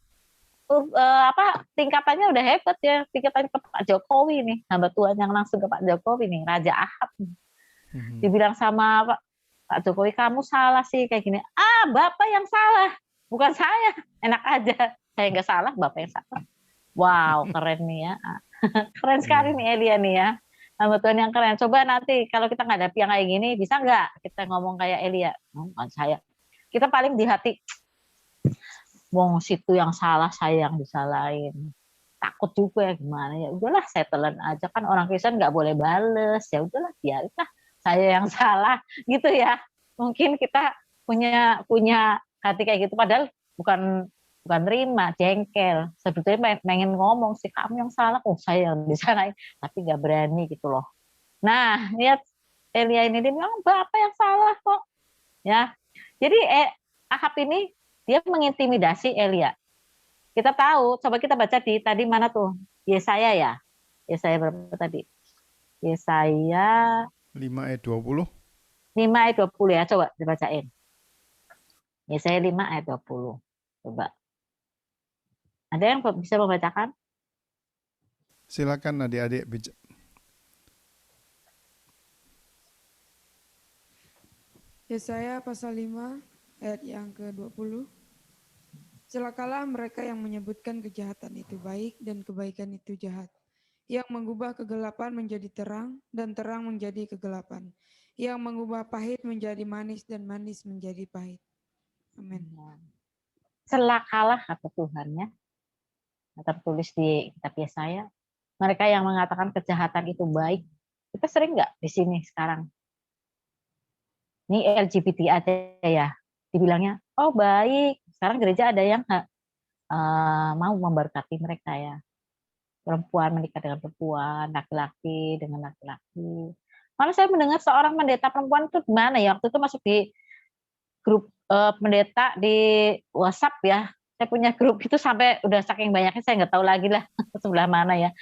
tingkatannya udah hebat ya, tingkatannya ke Pak Jokowi nih, hamba Tuhan yang langsung ke Pak Jokowi nih, Raja Ahab. Dibilang sama Pak Jokowi, kamu salah sih kayak gini. Bapak yang salah, bukan saya. Enak aja, saya nggak salah, Bapak yang salah. Wow, keren nih ya. Keren sekali nih Elia nih ya. Hamba Tuhan yang keren. Coba nanti kalau kita ngadep yang kayak gini, bisa nggak kita ngomong kayak Elia? Bukan saya. Kita paling di hati, wong situ yang salah, saya yang disalahin. Takut juga ya gimana ya. Udahlah saya telan aja, kan orang Kristen nggak boleh bales. Ya udahlah biarlah saya yang salah gitu ya. Mungkin kita punya hati kayak gitu, padahal bukan terima, jengkel. Sebetulnya pengen ngomong sih, kamu yang salah, saya yang disalahin, tapi nggak berani gitu loh. Nah, lihat Elia ini, dia bilang Bapak yang salah kok. Ya, jadi Ahab ini dia mengintimidasi Elia. Kita tahu, coba kita baca di tadi mana tuh? Yesaya ya. Yesaya berapa tadi? Yesaya 5 ayat 20. 5 ayat 20 ya, coba dibacain. Yesaya 5 ayat 20. Coba. Ada yang bisa membacakan? Silakan adik-adik. Yesaya pasal 5 ayat yang ke-20. Celakalah mereka yang menyebutkan kejahatan itu baik dan kebaikan itu jahat, yang mengubah kegelapan menjadi terang dan terang menjadi kegelapan, yang mengubah pahit menjadi manis dan manis menjadi pahit. Amin. Celakalah kata Tuhan ya. Tertulis di kitab Yesaya. Mereka yang mengatakan kejahatan itu baik. Kita sering nggak di sini sekarang? Ini LGBT aja ya. Dibilangnya, oh baik. Sekarang gereja ada yang mau memberkati mereka ya. Perempuan menikah dengan perempuan, laki-laki dengan laki-laki. Malah saya mendengar seorang pendeta perempuan itu gimana ya, waktu itu masuk di grup pendeta di WhatsApp ya. Saya punya grup itu sampai udah saking banyaknya saya nggak tahu lagi lah sebelah mana ya.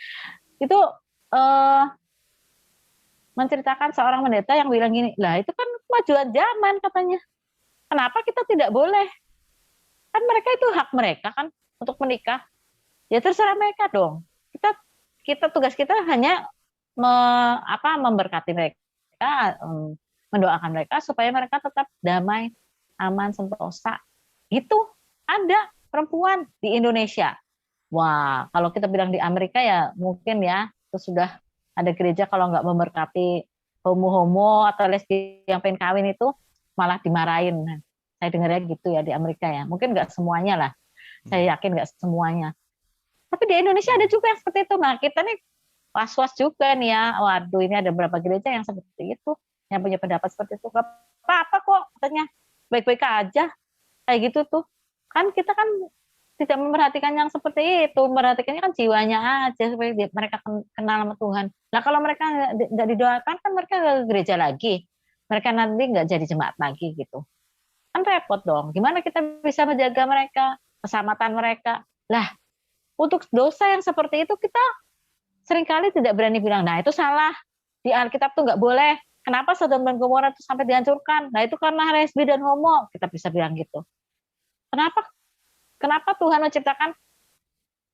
Itu menceritakan seorang pendeta yang bilang gini, lah itu kan kemajuan zaman katanya. Kenapa kita tidak boleh? Kan mereka itu hak mereka kan untuk menikah. Ya terserah mereka dong. Kita tugas kita hanya memberkati mereka, mendoakan mereka supaya mereka tetap damai, aman, sentosa. Itu ada perempuan di Indonesia. Wah, kalau kita bilang di Amerika ya mungkin ya itu sudah ada gereja kalau nggak memberkati homo-homo atau lesbi yang pengen kawin itu malah dimarahin. Nah, saya dengarnya gitu ya di Amerika ya. Mungkin nggak semuanya lah. Saya yakin nggak semuanya. Tapi di Indonesia ada juga yang seperti itu. Nah, kita nih was-was juga nih ya. Waduh, ini ada beberapa gereja yang seperti itu, yang punya pendapat seperti itu. Gak apa-apa kok, katanya baik-baik aja. Kayak gitu tuh. Kan kita kan tidak memperhatikan yang seperti itu, memperhatikannya kan jiwanya aja supaya mereka kenal sama Tuhan. Nah kalau mereka nggak didoakan kan mereka ke gereja lagi, mereka nanti nggak jadi jemaat lagi gitu. Kan repot dong. Gimana kita bisa menjaga mereka, keselamatan mereka? Lah Untuk dosa yang seperti itu kita seringkali tidak berani bilang, nah itu salah. Di Alkitab tuh nggak boleh. Kenapa Sodom dan Gomora itu sampai dihancurkan? Nah itu karena lesbi dan homo. Kita bisa bilang gitu. Kenapa? Kenapa Tuhan menciptakan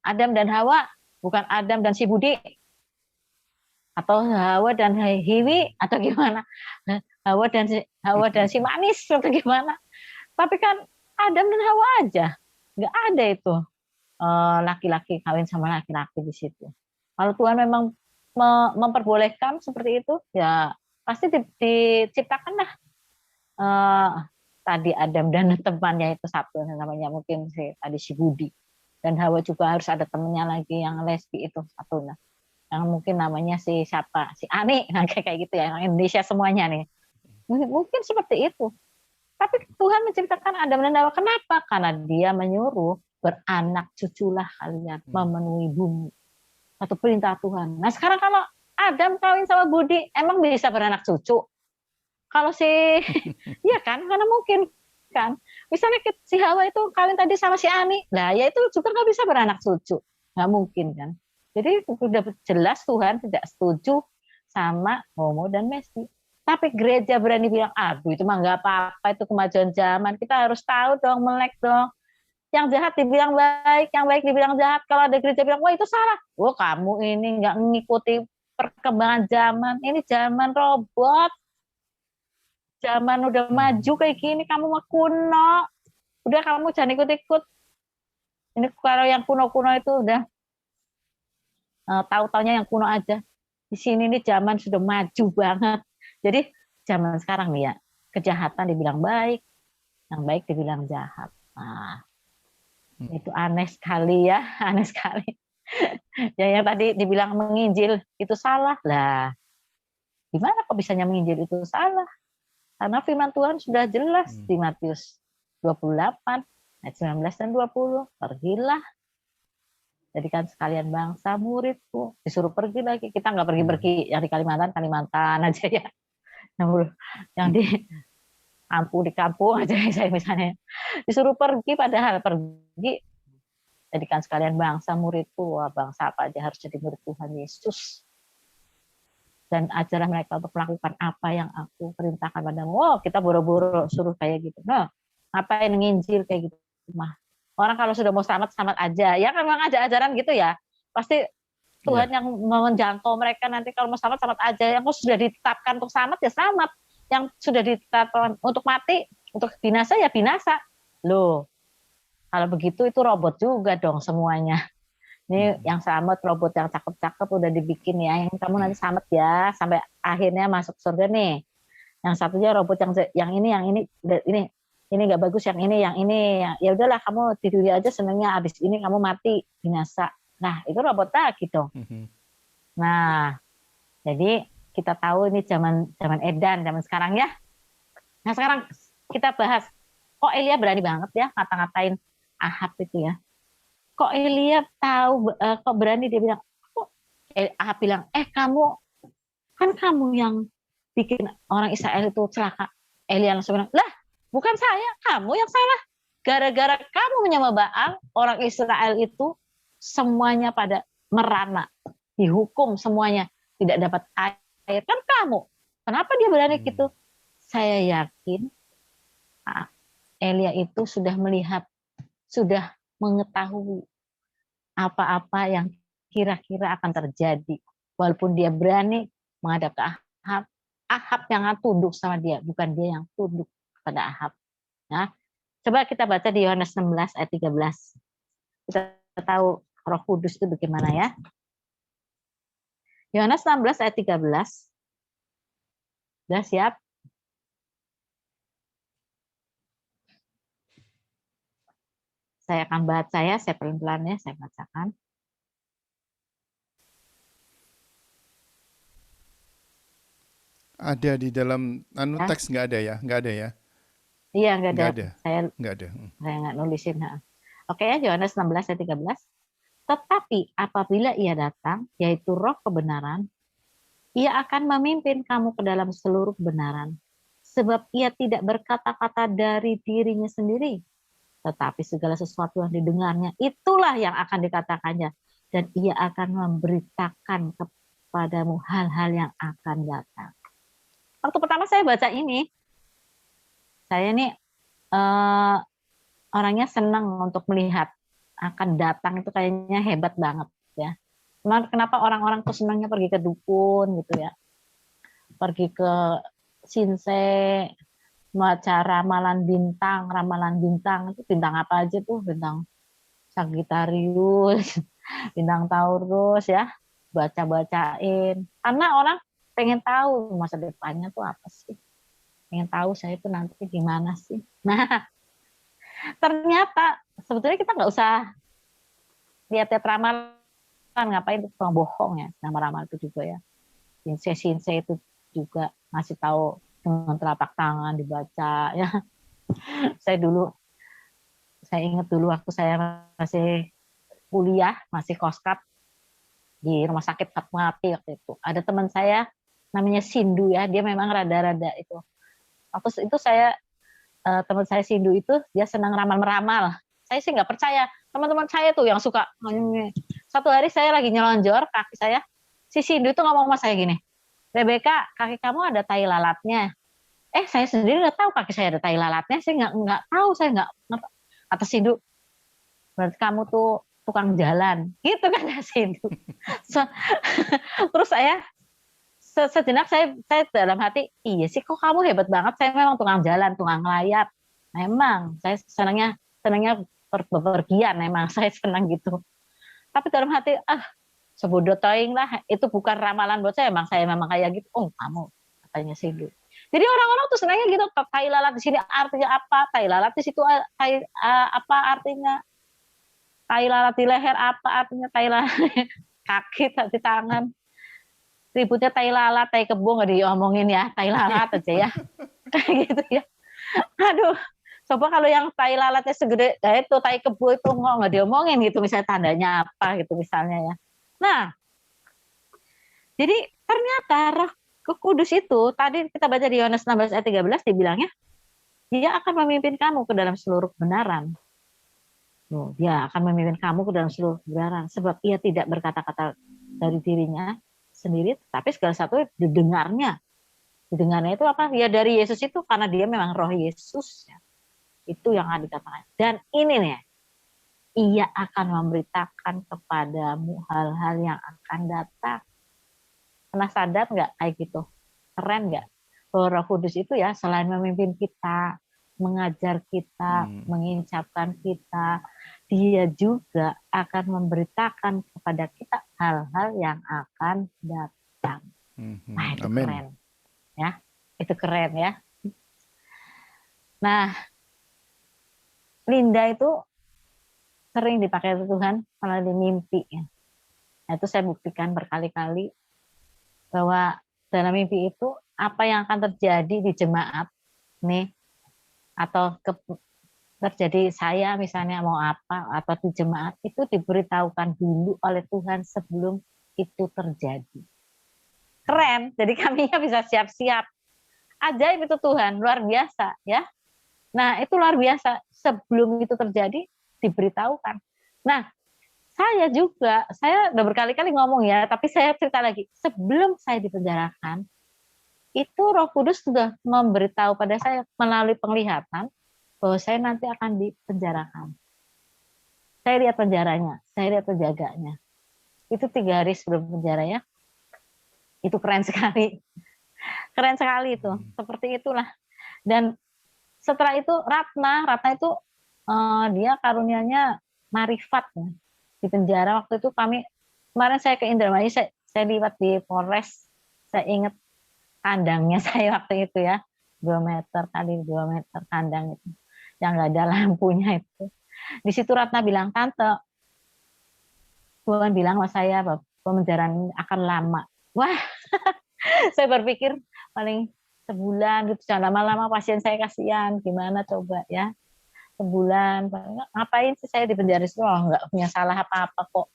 Adam dan Hawa, bukan Adam dan si Budi? Atau Hawa dan Hiwi, atau gimana? Hawa dan si manis, atau gimana? Tapi kan Adam dan Hawa aja. Nggak ada itu laki-laki kawin sama laki-laki di situ. Kalau Tuhan memang memperbolehkan seperti itu, ya pasti diciptakanlah tadi Adam dan temannya itu satu, namanya mungkin tadi si Budi, dan Hawa juga harus ada temennya lagi yang lesbi itu satu, nah yang mungkin namanya si siapa, si Ani, nah, kayak gitu ya, orang Indonesia semuanya nih, mungkin seperti itu. Tapi Tuhan menciptakan Adam dan Hawa, kenapa? Karena Dia menyuruh beranak cuculah kalian, memenuhi bumi, satu perintah Tuhan. Nah sekarang kalau Adam kawin sama Budi, emang bisa beranak cucu? Kalau si, ya kan, karena mungkin kan, misalnya si Hawa itu kawin tadi sama si Ani, lah ya itu juga nggak bisa beranak cucu, nggak mungkin kan. Jadi sudah jelas Tuhan tidak setuju sama homo dan lesbi. Tapi gereja berani bilang, aduh itu mah nggak apa-apa, itu kemajuan zaman. Kita harus tahu dong, melek dong. Yang jahat dibilang baik, yang baik dibilang jahat. Kalau ada gereja bilang, wah itu salah. Wah kamu ini nggak mengikuti perkembangan zaman. Ini zaman robot. Zaman udah maju kayak gini, kamu mah kuno. Udah kamu jangan ikut-ikut. Ini kalau yang kuno-kuno itu udah tahu-taunya yang kuno aja. Di sini nih zaman sudah maju banget. Jadi zaman sekarang nih ya, kejahatan dibilang baik, yang baik dibilang jahat. Nah, itu aneh sekali ya, aneh sekali. Yang tadi dibilang menginjil itu salah lah. Gimana kok bisanya menginjil itu salah? Karena firman Tuhan sudah jelas di Matius 28 ayat 19 dan 20. Pergilah, jadikan sekalian bangsa muridku. Disuruh pergi lagi. Kita nggak pergi-pergi. Yang di Kalimantan aja ya. Yang di kampung aja saya misalnya. Disuruh pergi, padahal pergi. Jadikan sekalian bangsa muridku. Wah, bangsa apa aja harus jadi murid Tuhan Yesus. Dan ajarlah mereka untuk melakukan apa yang aku perintahkan padamu. Oh, kita boro-boro suruh kayak gitu. Nah, ngapain nginjil kayak gitu mah. Orang kalau sudah mau selamat aja. Ya kan memang ajaran gitu ya. Pasti Tuhan yang menjangkau mereka nanti kalau mau selamat aja. Yang sudah ditetapkan untuk selamat ya selamat. Yang sudah ditetapkan untuk mati, untuk binasa ya binasa. Loh, kalau begitu itu robot juga dong semuanya. Ini yang selamat robot yang cakep-cakep udah dibikin ya. Yang kamu nanti selamat ya sampai akhirnya masuk surga nih. Yang satunya robot yang ini nggak bagus, yang ini ya udahlah kamu di dunia aja senengnya, habis ini kamu mati binasa. Nah itu robot lagi dong. Nah jadi kita tahu ini zaman edan, zaman sekarang ya. Nah sekarang kita bahas, kok Elia berani banget ya ngata-ngatain Ahab itu ya. Kok Elia tahu, kok berani dia bilang, kok Ahab bilang, kamu yang bikin orang Israel itu celaka. Elia langsung bilang, lah bukan saya, kamu yang salah. Gara-gara kamu menyembah Baal, orang Israel itu semuanya pada merana. Dihukum semuanya, tidak dapat air. Kan kamu. Kenapa dia berani gitu? Saya yakin Elia itu sudah melihat, sudah mengetahui apa-apa yang kira-kira akan terjadi. Walaupun dia berani menghadap ke Ahab, Ahab yang tunduk sama dia, bukan dia yang tunduk kepada Ahab. Nah, coba kita baca di Yohanes 16 ayat 13. Kita tahu Roh Kudus itu bagaimana ya. Yohanes 16 ayat 13. Sudah siap? Saya akan baca ya, saya pelan-pelan ya, saya bacakan. Ada di dalam teks nggak ada ya? Nggak ada ya? Iya, nggak ada. Saya nggak nulisin. Oke ya, Yohanes 16 ayat 13. Tetapi apabila ia datang, yaitu Roh kebenaran, ia akan memimpin kamu ke dalam seluruh kebenaran. Sebab ia tidak berkata-kata dari dirinya sendiri, tetapi segala sesuatu yang didengarnya itulah yang akan dikatakannya, dan ia akan memberitakan kepadamu hal-hal yang akan datang. Waktu pertama saya baca ini, saya ini orangnya senang untuk melihat akan datang, itu kayaknya hebat banget ya. Kenapa orang-orang tuh senangnya pergi ke dukun gitu ya, pergi ke sinse, baca ramalan bintang itu bintang apa aja tuh, bintang Sagittarius, bintang Taurus ya, baca-bacain. Karena orang pengen tahu masa depannya tuh apa sih. Pengen tahu saya itu nanti gimana sih. Nah, ternyata sebetulnya kita nggak usah lihat-lihat ramalan, ngapain itu tukang bohong ya, nama ramalan itu juga ya. Sinse itu juga ngasih tahu dengan telapak tangan dibaca ya. Saya ingat dulu waktu saya masih kuliah, masih koskap di rumah sakit Fatmawati waktu itu. Ada teman saya namanya Sindu ya, dia memang rada-rada itu. Waktu itu teman saya Sindu itu dia senang ramal-meramal. Saya sih nggak percaya. Teman-teman saya tuh yang suka. Satu hari saya lagi nyelonjor kaki saya, si Sindu itu ngomong sama saya gini, Rebecca, kaki kamu ada tai lalatnya. Saya sendiri nggak tahu kaki saya ada tai lalatnya. Saya nggak tahu, saya nggak. Kata Sindu, berarti kamu tuh tukang jalan, gitu kan Sindu. Terus saya sejenak saya dalam hati, iya sih kok kamu hebat banget. Saya memang tukang jalan, tukang layap. Memang saya senangnya bepergian, memang saya senang gitu. Tapi dalam hati, sebodoh toing lah, itu bukan ramalan buat saya. Saya memang kayak gitu. Oh kamu, katanya Sindu. Jadi orang-orang tuh senangnya gitu. Tai lalat di sini artinya apa? Tai lalat di situ apa artinya? Tai lalat di leher apa artinya? Tai lalat kaki, di tangan. Ributnya tai lalat, tai kebo nggak diomongin ya. Tai lalat aja ya. Kayak gitu ya. Aduh. Coba kalau yang tai lalatnya segede itu, tai kebo itu nggak diomongin gitu. Misalnya tandanya apa gitu misalnya ya. Nah, jadi ternyata Roh Kudus itu, tadi kita baca di Yohanes 16 ayat 13, dibilangnya, dia akan memimpin kamu ke dalam seluruh kebenaran. Dia akan memimpin kamu ke dalam seluruh kebenaran, sebab ia tidak berkata-kata dari dirinya sendiri, tapi segala satu didengarnya. Didengarnya itu apa? Ya dari Yesus itu, karena dia memang Roh Yesus. Itu yang ada dikatakan. Dan ini nih, ia akan memberitakan kepadamu hal-hal yang akan datang. Pernah sadar nggak kayak gitu? Keren nggak? Bahwa Roh Kudus itu ya selain memimpin kita, mengajar kita, mengincapkan kita, dia juga akan memberitakan kepada kita hal-hal yang akan datang. Nah itu Amen. keren. Ya, itu keren ya. Nah, Linda itu sering dipakai Tuhan melalui mimpi. Nah, itu saya buktikan berkali-kali bahwa dalam mimpi itu apa yang akan terjadi di jemaat nih, atau terjadi saya misalnya mau apa atau di jemaat itu diberitahukan dulu oleh Tuhan sebelum itu terjadi. Keren, jadi kami bisa siap-siap. Ajaib itu Tuhan, luar biasa ya. Nah itu luar biasa, sebelum itu terjadi diberitahukan. Nah saya udah berkali-kali ngomong ya, tapi saya cerita lagi. Sebelum saya dipenjarakan, itu Roh Kudus sudah memberitahu pada saya melalui penglihatan bahwa saya nanti akan dipenjarakan. Saya lihat penjaranya, saya lihat penjaganya. Itu 3 hari sebelum penjaranya. Itu keren sekali. Keren sekali itu. Seperti itulah. Dan setelah itu Ratna itu dia karunianya marifat ya. Di penjara waktu itu kemarin saya ke Indramayu, saya lihat di Polres, saya ingat kandangnya saya waktu itu ya, 2 meter kali 2 meter kandang itu, yang nggak ada lampunya itu. Di situ Ratna bilang, Tante, Tuhan bilang sama saya bahwa pemenjaraan akan lama. Wah, saya berpikir paling sebulan gitu, jangan lama-lama, pasien saya kasihan, gimana coba ya. Sebulan, ngapain sih saya di penjara itu? Nggak punya salah apa-apa kok.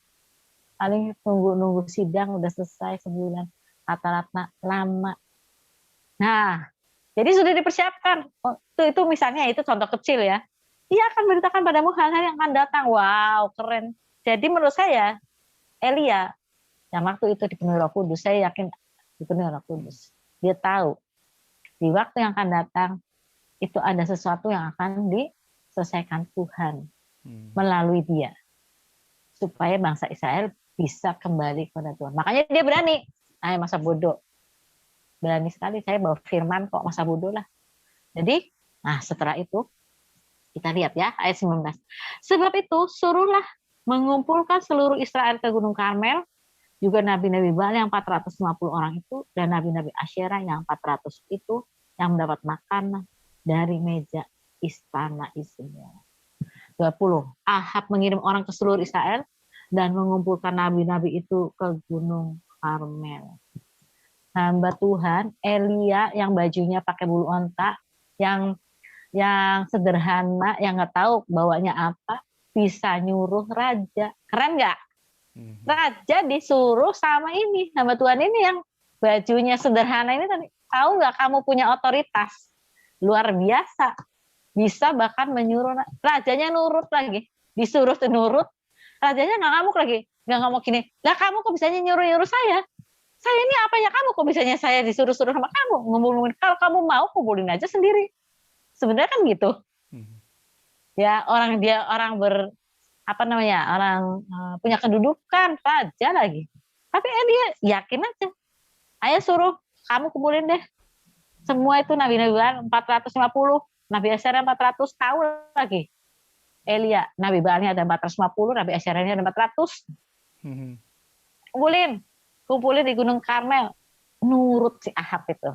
Paling nunggu sidang udah selesai sebulan. Kata Ratna, lama. Nah, jadi sudah dipersiapkan. Itu misalnya itu contoh kecil ya. ia akan beritakan padamu hal-hal yang akan datang. Wow, keren. Jadi menurut saya Elia yang waktu itu dipenuhi Roh Kudus, saya yakin dipenuhi Roh Kudus. Dia tahu di waktu yang akan datang itu ada sesuatu yang akan diselesaikan Tuhan melalui dia supaya bangsa Israel bisa kembali kepada Tuhan. Makanya dia berani. Masa bodoh. Berani sekali saya bawa firman kok, masa bodoh lah. Jadi, setelah itu kita lihat ya ayat 19. Sebab itu suruhlah mengumpulkan seluruh Israel ke Gunung Karmel, juga nabi-nabi Baal yang 450 orang itu, dan nabi-nabi Asyera yang 400 itu, yang mendapat makanan dari meja istana Ismael. 20. Ahab mengirim orang ke seluruh Israel dan mengumpulkan nabi-nabi itu ke Gunung Karmel. Hamba Tuhan Elia yang bajunya pakai bulu onta, yang sederhana, yang nggak tahu bawanya apa, bisa nyuruh raja. Keren nggak? Raja disuruh sama ini, hamba Tuhan ini yang bajunya sederhana ini tadi. Tahu nggak kamu punya otoritas luar biasa, bisa bahkan menyuruh rajanya nurut lagi, disuruh tuh nurut, rajanya nggak ngamuk lagi, nggak ngomong gini, lah kamu kok bisanya nyuruh saya ini apanya kamu kok bisanya saya disuruh-suruh sama kamu, ngomong-ngomongin, kalau kamu mau kumpulin aja sendiri. Sebenarnya kan gitu. Ya orang punya kedudukan raja lagi. Tapi dia yakin aja. Ayo suruh kamu kumpulin deh. Semua itu nabi-nabi 450, nabi Asyara 400, tahu lagi. Elia, nabi Baalnya ada 450, nabi Asyaranya ada 400. Kumpulin di Gunung Karmel. Nurut si Ahab itu.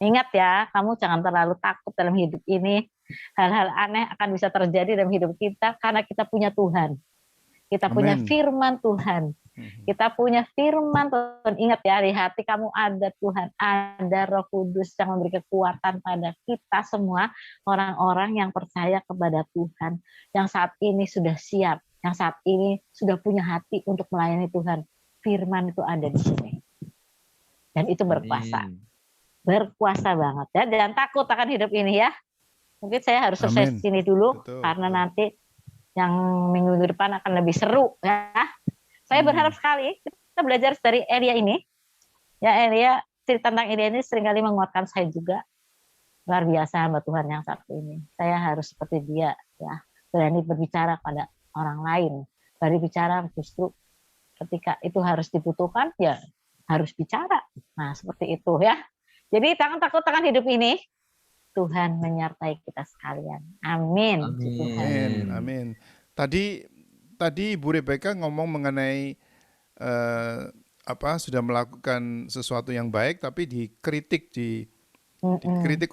Ingat ya, kamu jangan terlalu takut dalam hidup ini. Hal-hal aneh akan bisa terjadi dalam hidup kita karena kita punya Tuhan. Kita punya firman Tuhan. Kita punya firman Tuhan. Ingat ya, di hati kamu ada Tuhan. Ada Roh Kudus yang memberi kekuatan pada kita semua. Orang-orang yang percaya kepada Tuhan. Yang saat ini sudah siap. Yang saat ini sudah punya hati untuk melayani Tuhan. Firman itu ada di sini. Dan itu berkuasa. Berkuasa banget ya, jangan takut akan hidup ini ya. Mungkin saya harus selesai sini dulu. Betul, karena nanti yang minggu depan akan lebih seru ya. Saya berharap sekali kita belajar dari Elia ini. Ya, Elia, cerita tentang Elia ini seringkali menguatkan saya juga. Luar biasa hamba Tuhan yang satu ini. Saya harus seperti dia ya, berani berbicara pada orang lain. Berani bicara justru ketika itu harus dibutuhkan ya harus bicara. Nah, seperti itu ya. Jadi jangan takut akan hidup ini. Tuhan menyertai kita sekalian. Amin. Amin. Tadi Ibu Rebecca ngomong mengenai sudah melakukan sesuatu yang baik tapi dikritik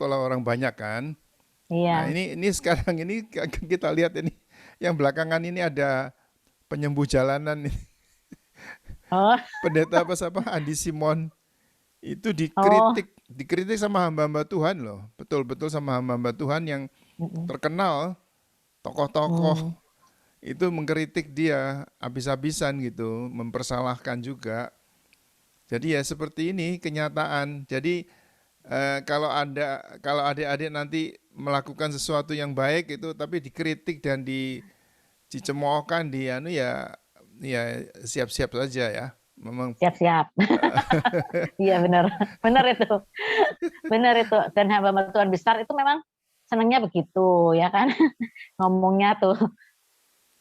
oleh orang banyak kan. Iya. Nah, ini sekarang ini kita lihat ini yang belakangan ini ada penyembuh jalanan nih. Pendeta Andi Simon itu dikritik sama hamba-hamba Tuhan loh, betul-betul sama hamba-hamba Tuhan yang terkenal, tokoh-tokoh itu mengkritik dia habis-habisan gitu, mempersalahkan juga. Jadi ya seperti ini kenyataan. Jadi kalau adik-adik nanti melakukan sesuatu yang baik itu tapi dikritik dan dicemoohkan ya siap-siap saja ya. Memang siap-siap. Iya benar itu. Dan hamba Tuhan besar itu memang senangnya begitu ya kan. Ngomongnya tuh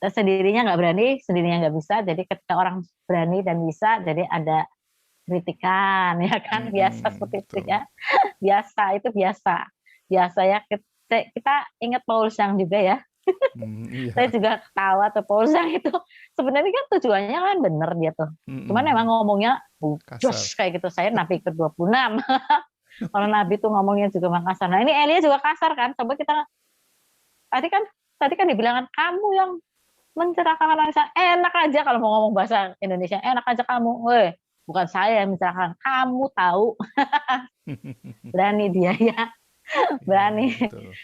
sendirinya nggak berani, sendirinya nggak bisa. Jadi ketika orang berani dan bisa, jadi ada kritikan ya kan. Biasa seperti itu ya. Biasa ya. Kita ingat Paulus yang juga ya. Iya. Saya juga ketawa tuh Paulus yang itu sebenarnya kan tujuannya kan bener dia tuh. Cuman emang ngomongnya jos kayak gitu. Saya nabi ke-26. Orang nabi tuh ngomongnya juga kasar. Nah ini Elia juga kasar kan. Coba kita tadi kan dibilang kamu yang mencerahkan orang Indonesia. Enak aja kalau mau ngomong bahasa Indonesia. Enak aja kamu. Bukan saya yang mencerahkan. Kamu tahu. Berani dia ya. Berani.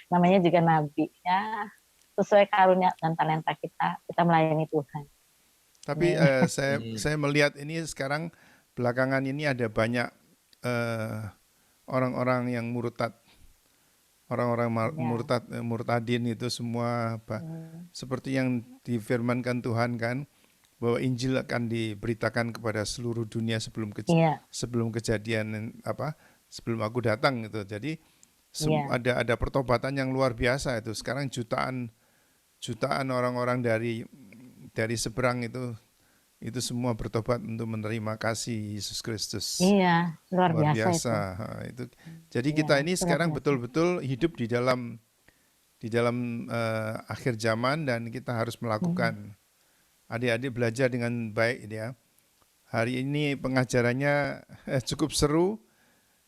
Namanya juga nabi ya. Sesuai karunia dan talenta kita melayani Tuhan. Tapi saya melihat ini sekarang belakangan ini ada banyak orang-orang yang murtad, orang-orang Ya. murtadin itu semua seperti yang difirmankan Tuhan kan, bahwa Injil akan diberitakan kepada seluruh dunia Iya. sebelum kejadian sebelum aku datang gitu. Jadi Iya. ada pertobatan yang luar biasa itu. Sekarang jutaan orang-orang dari seberang itu semua bertobat untuk menerima kasih Yesus Kristus. Iya. Luar Luar biasa biasa. itu. Itu. Jadi Iya, kita ini itu luar sekarang biasa. betul-betul hidup di dalam akhir zaman dan kita harus melakukan. Adik-adik belajar dengan baik ya. Hari ini pengajarannya cukup seru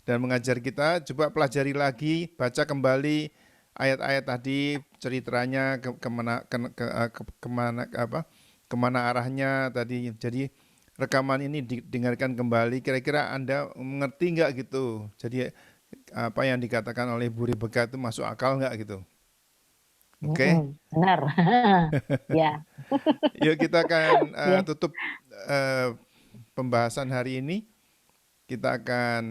dan mengajar kita. Coba pelajari lagi, baca kembali ayat-ayat tadi, ceritanya kemana arahnya tadi. Jadi rekaman ini didengarkan kembali. Kira-kira Anda mengerti nggak gitu? Jadi apa yang dikatakan oleh Bu Rebecca itu masuk akal nggak gitu? Oke, Benar. Ya. yuk kita akan Ya. tutup pembahasan hari ini. Kita akan